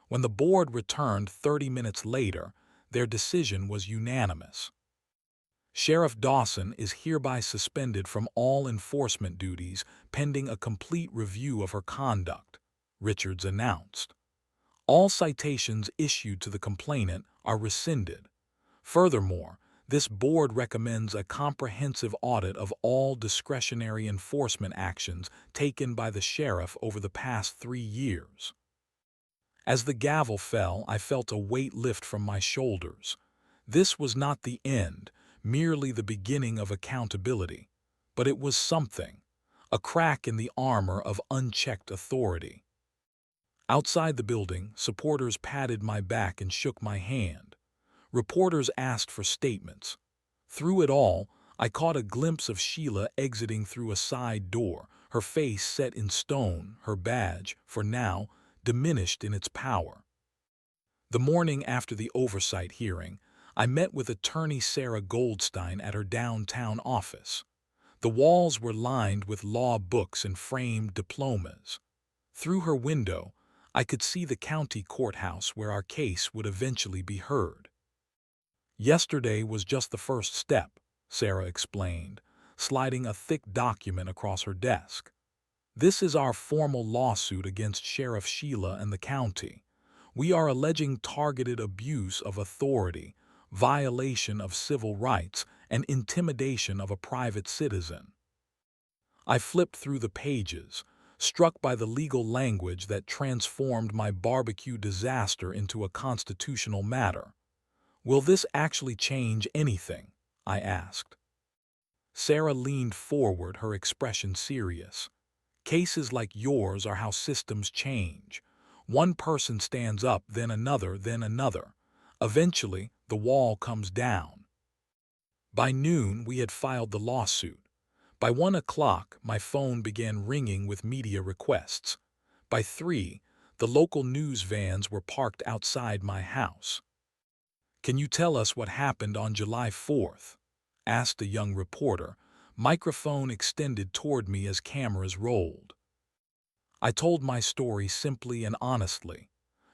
S1: When the board returned 30 minutes later, their decision was unanimous. "Sheriff Dawson is hereby suspended from all enforcement duties pending a complete review of her conduct," Richards announced. "All citations issued to the complainant are rescinded. Furthermore, this board recommends a comprehensive audit of all discretionary enforcement actions taken by the sheriff over the past 3 years." As the gavel fell, I felt a weight lift from my shoulders. This was not the end, merely the beginning of accountability. But it was something, a crack in the armor of unchecked authority. Outside the building, supporters patted my back and shook my hand. Reporters asked for statements. Through it all, I caught a glimpse of Sheila exiting through a side door, her face set in stone, her badge, for now, diminished in its power. The morning after the oversight hearing, I met with attorney Sarah Goldstein at her downtown office. The walls were lined with law books and framed diplomas. Through her window, I could see the county courthouse where our case would eventually be heard. "Yesterday was just the first step," Sarah explained, sliding a thick document across her desk. "This is our formal lawsuit against Sheriff Sheila and the county. We are alleging targeted abuse of authority, violation of civil rights, and intimidation of a private citizen." I flipped through the pages, struck by the legal language that transformed my barbecue disaster into a constitutional matter. "Will this actually change anything?" I asked. Sarah leaned forward, her expression serious. "Cases like yours are how systems change. One person stands up, then another, then another. Eventually, the wall comes down." By noon, we had filed the lawsuit. By 1 o'clock, my phone began ringing with media requests. By 3, the local news vans were parked outside my house. "Can you tell us what happened on July 4th?" asked a young reporter, microphone extended toward me as cameras rolled. I told my story simply and honestly.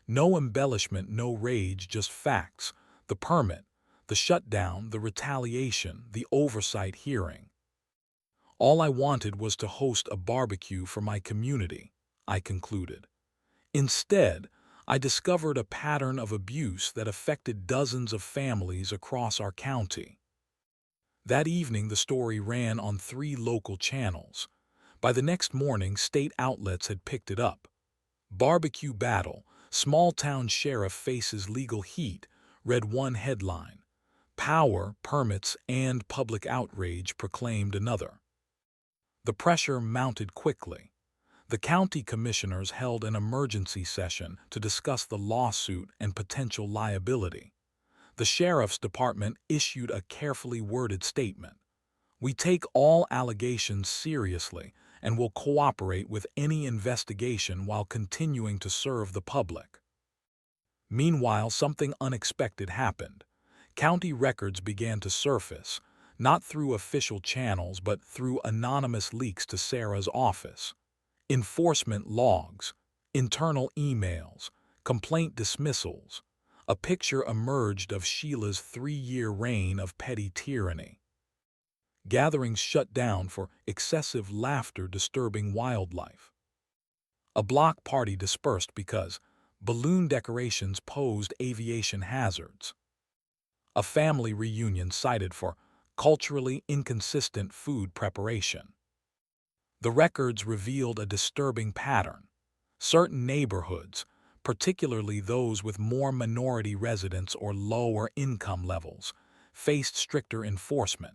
S1: No embellishment, no rage, just facts: the permit, the shutdown, the retaliation, the oversight hearing. "All I wanted was to host a barbecue for my community," I concluded. Instead, I discovered a pattern of abuse that affected dozens of families across our county. That evening, the story ran on 3 local channels. By the next morning, state outlets had picked it up. "Barbecue battle, small-town sheriff faces legal heat," read one headline. Power, permits, and public outrage proclaimed another. The pressure mounted quickly. The county commissioners held an emergency session to discuss the lawsuit and potential liability. The sheriff's department issued a carefully worded statement. We take all allegations seriously and will cooperate with any investigation while continuing to serve the public. Meanwhile, something unexpected happened. County records began to surface, not through official channels but through anonymous leaks to Sarah's office. Enforcement logs, internal emails, complaint dismissals. A picture emerged of Sheila's 3-year reign of petty tyranny. Gatherings shut down for excessive laughter disturbing wildlife. A block party dispersed because balloon decorations posed aviation hazards. A family reunion cited for culturally inconsistent food preparation. The records revealed a disturbing pattern. Certain neighborhoods, particularly those with more minority residents or lower income levels, faced stricter enforcement.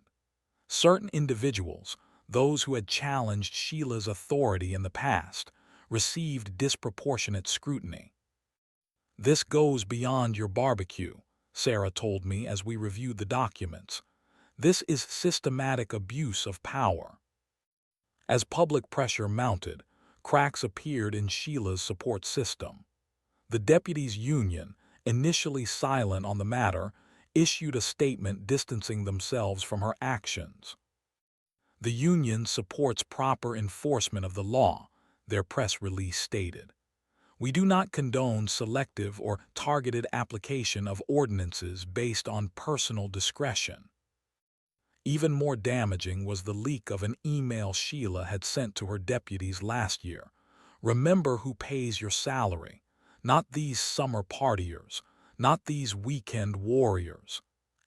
S1: Certain individuals, those who had challenged Sheila's authority in the past, received disproportionate scrutiny. This goes beyond your barbecue, Sarah told me as we reviewed the documents. This is systematic abuse of power. As public pressure mounted, cracks appeared in Sheila's support system. The deputies' union, initially silent on the matter, issued a statement distancing themselves from her actions. The union supports proper enforcement of the law, their press release stated. We do not condone selective or targeted application of ordinances based on personal discretion. Even more damaging was the leak of an email Sheila had sent to her deputies last year. Remember who pays your salary, not these summer partiers, not these weekend warriors.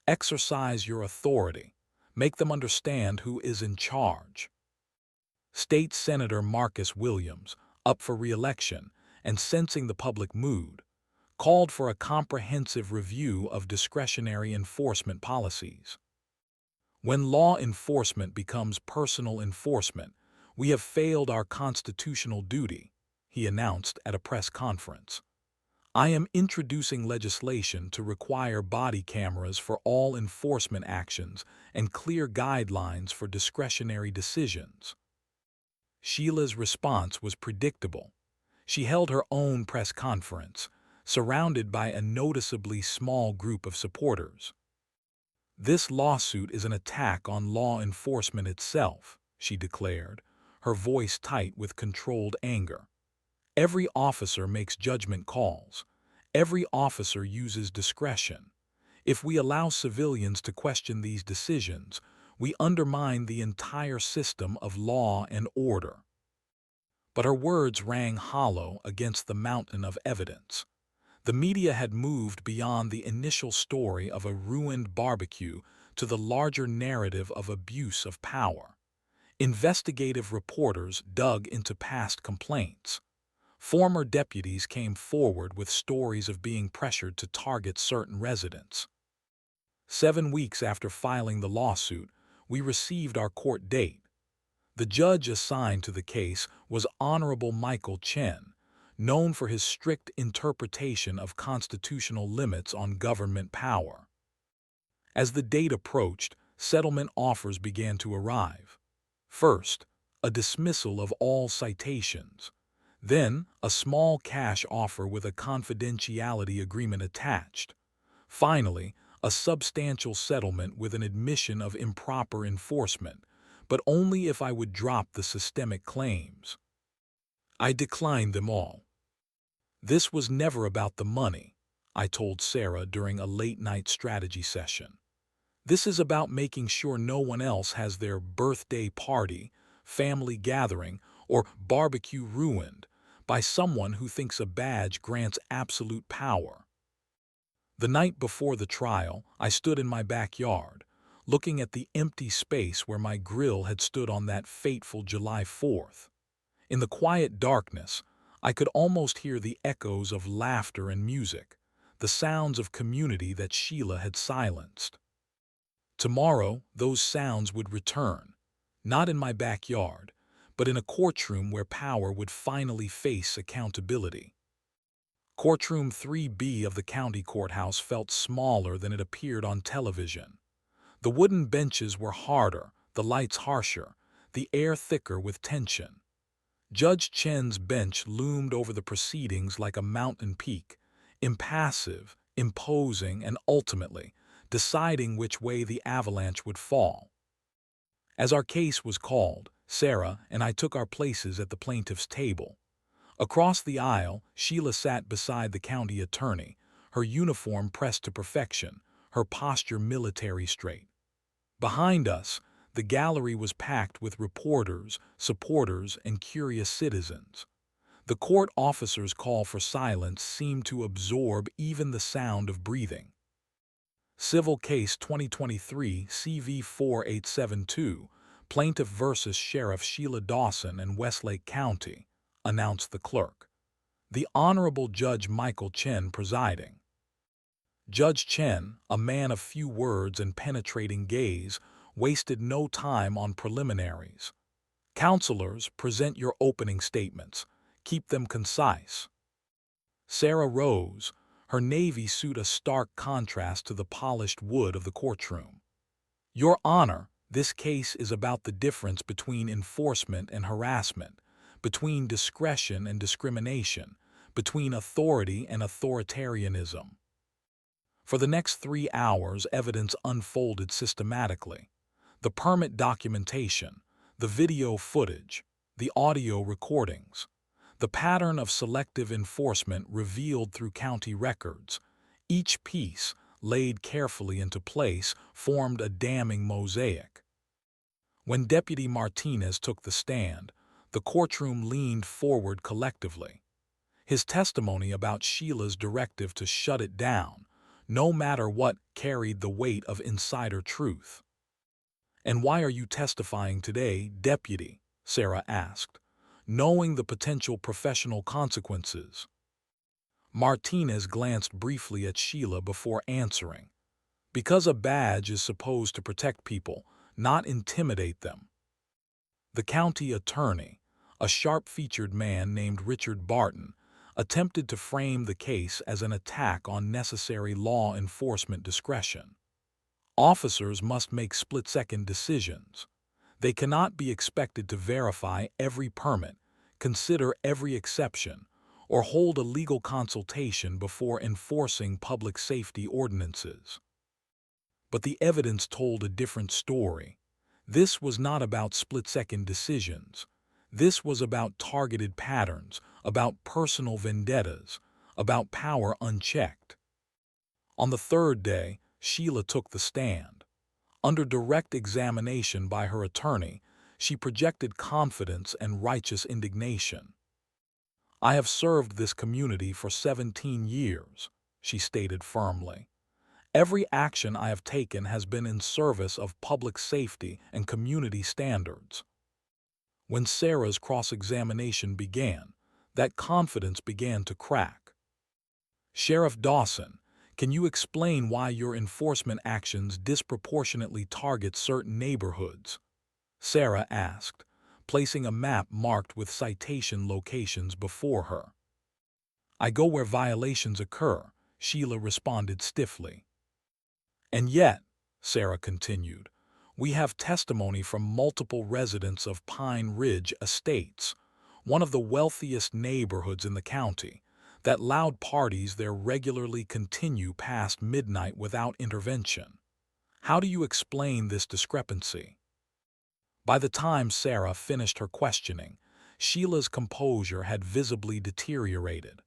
S1: Exercise your authority. Make them understand who is in charge. State Senator Marcus Williams, up for re-election and sensing the public mood, called for a comprehensive review of discretionary enforcement policies. When law enforcement becomes personal enforcement, we have failed our constitutional duty, he announced at a press conference. I am introducing legislation to require body cameras for all enforcement actions and clear guidelines for discretionary decisions. Sheila's response was predictable. She held her own press conference, surrounded by a noticeably small group of supporters. This lawsuit is an attack on law enforcement itself, she declared, her voice tight with controlled anger. Every officer makes judgment calls. Every officer uses discretion. If we allow civilians to question these decisions, we undermine the entire system of law and order. But her words rang hollow against the mountain of evidence. The media had moved beyond the initial story of a ruined barbecue to the larger narrative of abuse of power. Investigative reporters dug into past complaints. Former deputies came forward with stories of being pressured to target certain residents. 7 weeks after filing the lawsuit, we received our court date. The judge assigned to the case was Honorable Michael Chen, known for his strict interpretation of constitutional limits on government power. As the date approached, settlement offers began to arrive. First, a dismissal of all citations. Then, a small cash offer with a confidentiality agreement attached. Finally, a substantial settlement with an admission of improper enforcement, but only if I would drop the systemic claims. I declined them all. This was never about the money, I told Sarah during a late-night strategy session. This is about making sure no one else has their birthday party, family gathering, or barbecue ruined by someone who thinks a badge grants absolute power. The night before the trial, I stood in my backyard, looking at the empty space where my grill had stood on that fateful July 4th. In the quiet darkness, I could almost hear the echoes of laughter and music, the sounds of community that Sheila had silenced. Tomorrow, those sounds would return, not in my backyard, but in a courtroom where power would finally face accountability. Courtroom 3B of the county courthouse felt smaller than it appeared on television. The wooden benches were harder, the lights harsher, the air thicker with tension. Judge Chen's bench loomed over the proceedings like a mountain peak, impassive, imposing, and ultimately deciding which way the avalanche would fall. As our case was called, Sarah and I took our places at the plaintiff's table. Across the aisle, Sheila sat beside the county attorney, her uniform pressed to perfection, her posture military straight. Behind us, the gallery was packed with reporters, supporters, and curious citizens. The court officer's call for silence seemed to absorb even the sound of breathing. Civil Case 2023 CV 4872, Plaintiff versus Sheriff Sheila Dawson in Westlake County, announced the clerk. The Honorable Judge Michael Chen presiding. Judge Chen, a man of few words and penetrating gaze, wasted no time on preliminaries. Counselors, present your opening statements. Keep them concise. Sarah rose, her navy suit a stark contrast to the polished wood of the courtroom. Your Honor, this case is about the difference between enforcement and harassment, between discretion and discrimination, between authority and authoritarianism. For the next 3 hours, evidence unfolded systematically. The permit documentation, the video footage, the audio recordings, the pattern of selective enforcement revealed through county records. Each piece, laid carefully into place, formed a damning mosaic. When Deputy Martinez took the stand, the courtroom leaned forward collectively. His testimony about Sheila's directive to shut it down, no matter what, carried the weight of insider truth. "And why are you testifying today, Deputy?" Sarah asked, knowing the potential professional consequences. Martinez glanced briefly at Sheila before answering. "Because a badge is supposed to protect people, not intimidate them." The county attorney, a sharp-featured man named Richard Barton, attempted to frame the case as an attack on necessary law enforcement discretion. Officers must make split-second decisions. They cannot be expected to verify every permit, consider every exception, or hold a legal consultation before enforcing public safety ordinances. But the evidence told a different story. This was not about split-second decisions. This was about targeted patterns, about personal vendettas, about power unchecked. On the third day, Sheila took the stand. Under direct examination by her attorney, she projected confidence and righteous indignation. "I have served this community for 17 years," she stated firmly. "Every action I have taken has been in service of public safety and community standards." When Sarah's cross-examination began, that confidence began to crack. "Sheriff Dawson, can you explain why your enforcement actions disproportionately target certain neighborhoods?" Sarah asked, placing a map marked with citation locations before her. "I go where violations occur," Sheila responded stiffly. "And yet," Sarah continued, "we have testimony from multiple residents of Pine Ridge Estates, one of the wealthiest neighborhoods in the county, that loud parties there regularly continue past midnight without intervention. How do you explain this discrepancy?" By the time Sarah finished her questioning, Sheila's composure had visibly deteriorated.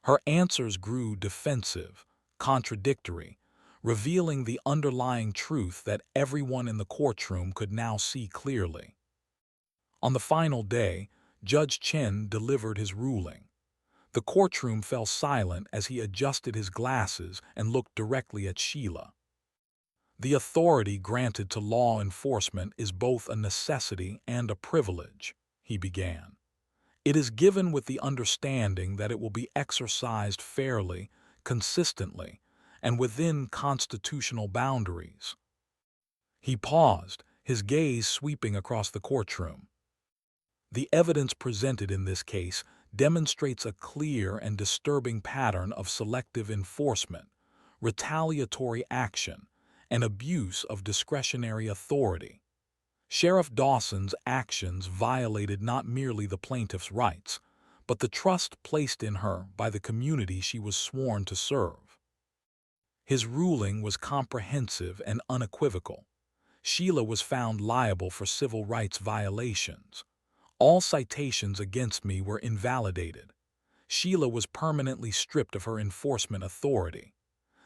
S1: Her answers grew defensive, contradictory, revealing the underlying truth that everyone in the courtroom could now see clearly. On the final day, Judge Chen delivered his ruling. The courtroom fell silent as he adjusted his glasses and looked directly at Sheila. "The authority granted to law enforcement is both a necessity and a privilege," he began. "It is given with the understanding that it will be exercised fairly, consistently, and within constitutional boundaries. He paused, his gaze sweeping across the courtroom. The evidence presented in this case demonstrates a clear and disturbing pattern of selective enforcement, retaliatory action, and abuse of discretionary authority. Sheriff Dawson's actions violated not merely the plaintiff's rights, but the trust placed in her by the community she was sworn to serve. His ruling was comprehensive and unequivocal. Sheila was found liable for civil rights violations. All citations against me were invalidated. Sheila was permanently stripped of her enforcement authority.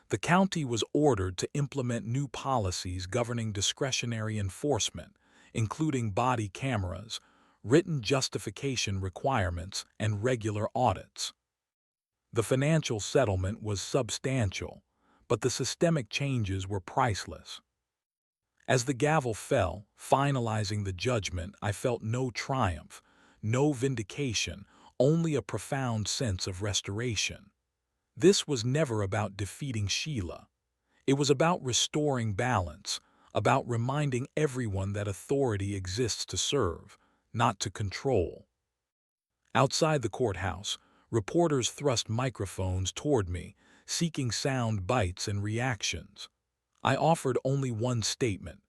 S1: The county was ordered to implement new policies governing discretionary enforcement, including body cameras, written justification requirements, and regular audits. The financial settlement was substantial, but the systemic changes were priceless. As the gavel fell, finalizing the judgment, I felt no triumph, no vindication, only a profound sense of restoration. This was never about defeating Sheila. It was about restoring balance, about reminding everyone that authority exists to serve, not to control. Outside the courthouse, reporters thrust microphones toward me, seeking sound bites and reactions. I offered only one statement.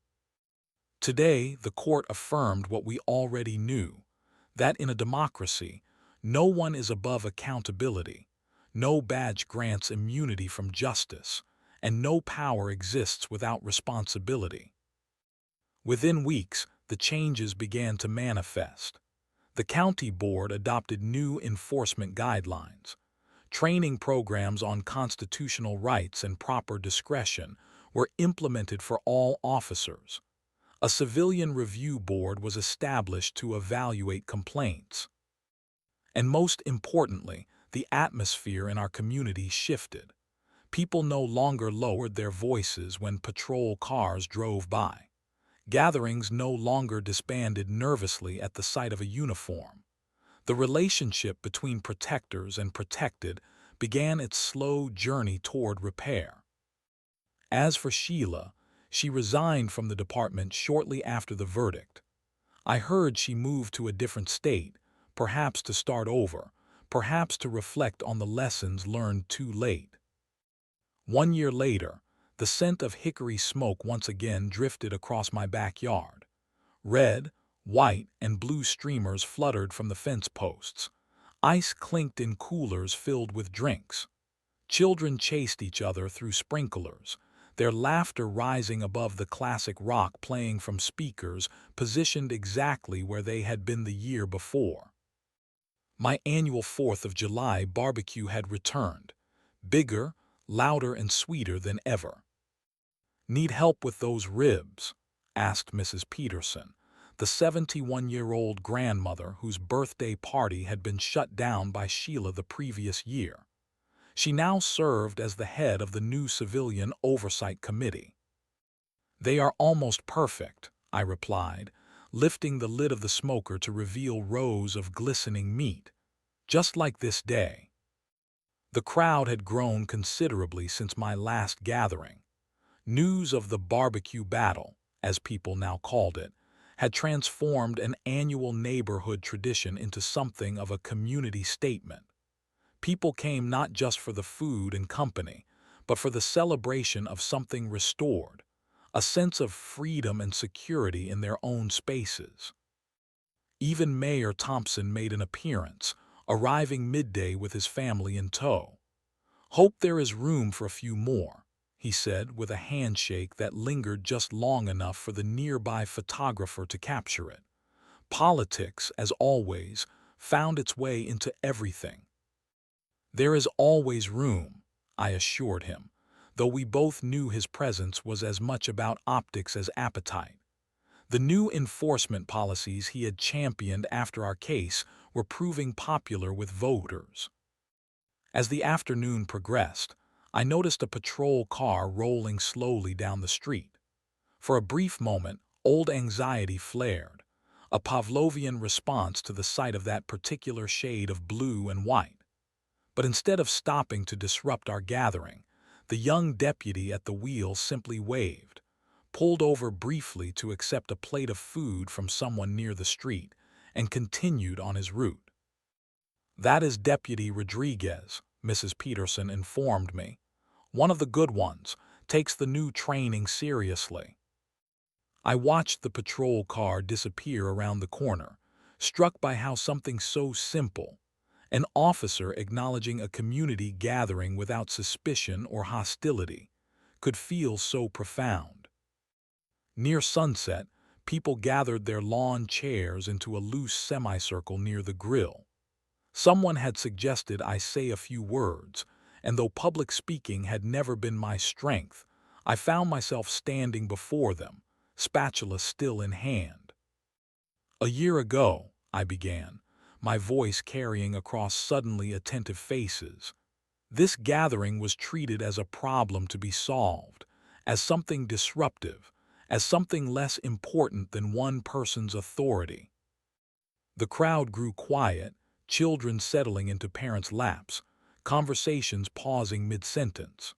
S1: Today, the court affirmed what we already knew, that in a democracy, no one is above accountability, no badge grants immunity from justice, and no power exists without responsibility. Within weeks, the changes began to manifest. The county board adopted new enforcement guidelines. Training programs on constitutional rights and proper discretion were implemented for all officers. A civilian review board was established to evaluate complaints. And most importantly, the atmosphere in our community shifted. People no longer lowered their voices when patrol cars drove by. Gatherings no longer disbanded nervously at the sight of a uniform. The relationship between protectors and protected began its slow journey toward repair. As for Sheila, she resigned from the department shortly after the verdict. I heard she moved to a different state, perhaps to start over, perhaps to reflect on the lessons learned too late. 1 year later, the scent of hickory smoke once again drifted across my backyard. Red, white, and blue streamers fluttered from the fence posts. Ice clinked in coolers filled with drinks. Children chased each other through sprinklers, their laughter rising above the classic rock playing from speakers positioned exactly where they had been the year before. My annual 4th of July barbecue had returned, bigger, louder, and sweeter than ever. "Need help with those ribs?" asked Mrs. Peterson, the 71-year-old grandmother whose birthday party had been shut down by Sheila the previous year. She now served as the head of the new Civilian Oversight Committee. "They are almost perfect," I replied, lifting the lid of the smoker to reveal rows of glistening meat, just like this day. The crowd had grown considerably since my last gathering. News of the barbecue battle, as people now called it, had transformed an annual neighborhood tradition into something of a community statement. People came not just for the food and company, but for the celebration of something restored, a sense of freedom and security in their own spaces. Even Mayor Thompson made an appearance, arriving midday with his family in tow. "Hope there is room for a few more," he said with a handshake that lingered just long enough for the nearby photographer to capture it. Politics, as always, found its way into everything. "There is always room," I assured him, though we both knew his presence was as much about optics as appetite. The new enforcement policies he had championed after our case were proving popular with voters. As the afternoon progressed, I noticed a patrol car rolling slowly down the street. For a brief moment, old anxiety flared, a Pavlovian response to the sight of that particular shade of blue and white. But instead of stopping to disrupt our gathering, the young deputy at the wheel simply waved, pulled over briefly to accept a plate of food from someone near the street, and continued on his route. "That is Deputy Rodriguez," Mrs. Peterson informed me. "One of the good ones, takes the new training seriously." I watched the patrol car disappear around the corner, struck by how something so simple, an officer acknowledging a community gathering without suspicion or hostility, could feel so profound. Near sunset, people gathered their lawn chairs into a loose semicircle near the grill. Someone had suggested I say a few words, and though public speaking had never been my strength, I found myself standing before them, spatula still in hand. "A year ago," I began, my voice carrying across suddenly attentive faces, "this gathering was treated as a problem to be solved, as something disruptive, as something less important than one person's authority." The crowd grew quiet, children settling into parents' laps, conversations pausing mid-sentence.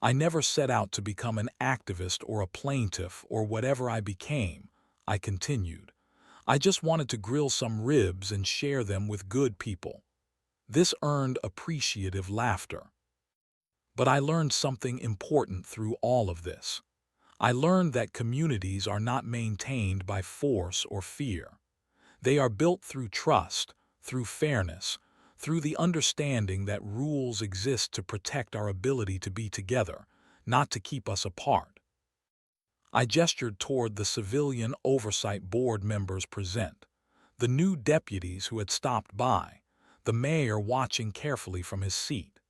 S1: "I never set out to become an activist or a plaintiff or whatever I became," I continued. "I just wanted to grill some ribs and share them with good people." This earned appreciative laughter. But I learned something important through all of this. I learned that communities are not maintained by force or fear. They are built through trust, through fairness, through the understanding that rules exist to protect our ability to be together, not to keep us apart. I gestured toward the civilian oversight board members present, the new deputies who had stopped by, the mayor watching carefully from his seat.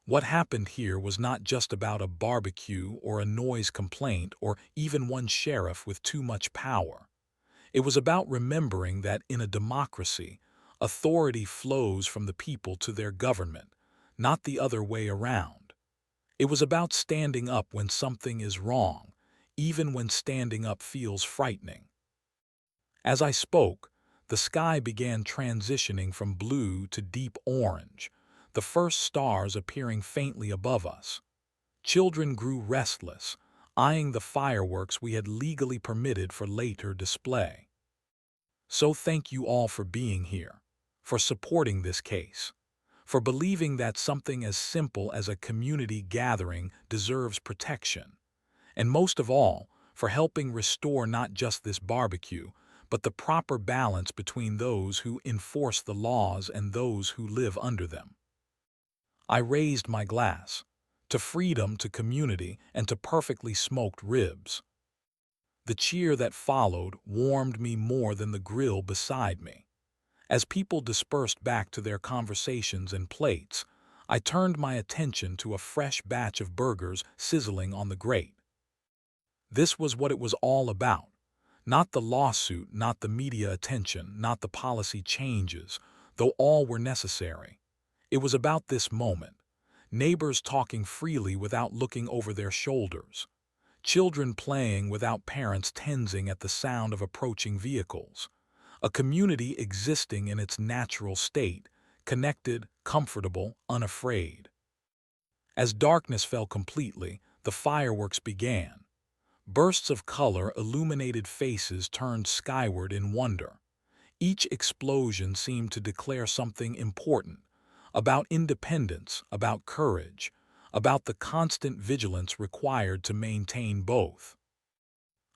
S1: What happened here was not just about a barbecue or a noise complaint or even one sheriff with too much power. It was about remembering that in a democracy, authority flows from the people to their government, not the other way around. It was about standing up when something is wrong, even when standing up feels frightening. As I spoke, the sky began transitioning from blue to deep orange, the first stars appearing faintly above us. Children grew restless, eyeing the fireworks we had legally permitted for later display. So thank you all for being here, for supporting this case, for believing that something as simple as a community gathering deserves protection, and most of all, for helping restore not just this barbecue, but the proper balance between those who enforce the laws and those who live under them. I raised my glass, to freedom, to community, and to perfectly smoked ribs. The cheer that followed warmed me more than the grill beside me. As people dispersed back to their conversations and plates, I turned my attention to a fresh batch of burgers sizzling on the grate. This was what it was all about. Not the lawsuit, not the media attention, not the policy changes, though all were necessary. It was about this moment. Neighbors talking freely without looking over their shoulders. Children playing without parents tensing at the sound of approaching vehicles. A community existing in its natural state, connected, comfortable, unafraid. As darkness fell completely, the fireworks began. Bursts of color illuminated faces turned skyward in wonder. Each explosion seemed to declare something important, about independence, about courage, about the constant vigilance required to maintain both.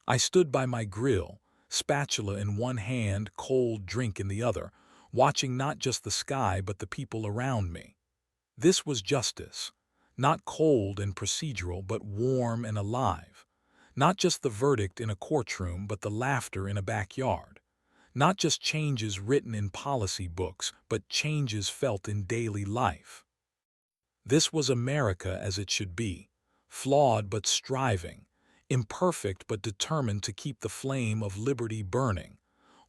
S1: I stood by my grill, spatula in one hand, cold drink in the other, watching not just the sky but the people around me. This was justice, not cold and procedural but warm and alive. Not just the verdict in a courtroom but the laughter in a backyard. Not just changes written in policy books but changes felt in daily life. This was America as it should be, flawed but striving, imperfect but determined to keep the flame of liberty burning,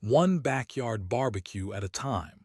S1: one backyard barbecue at a time.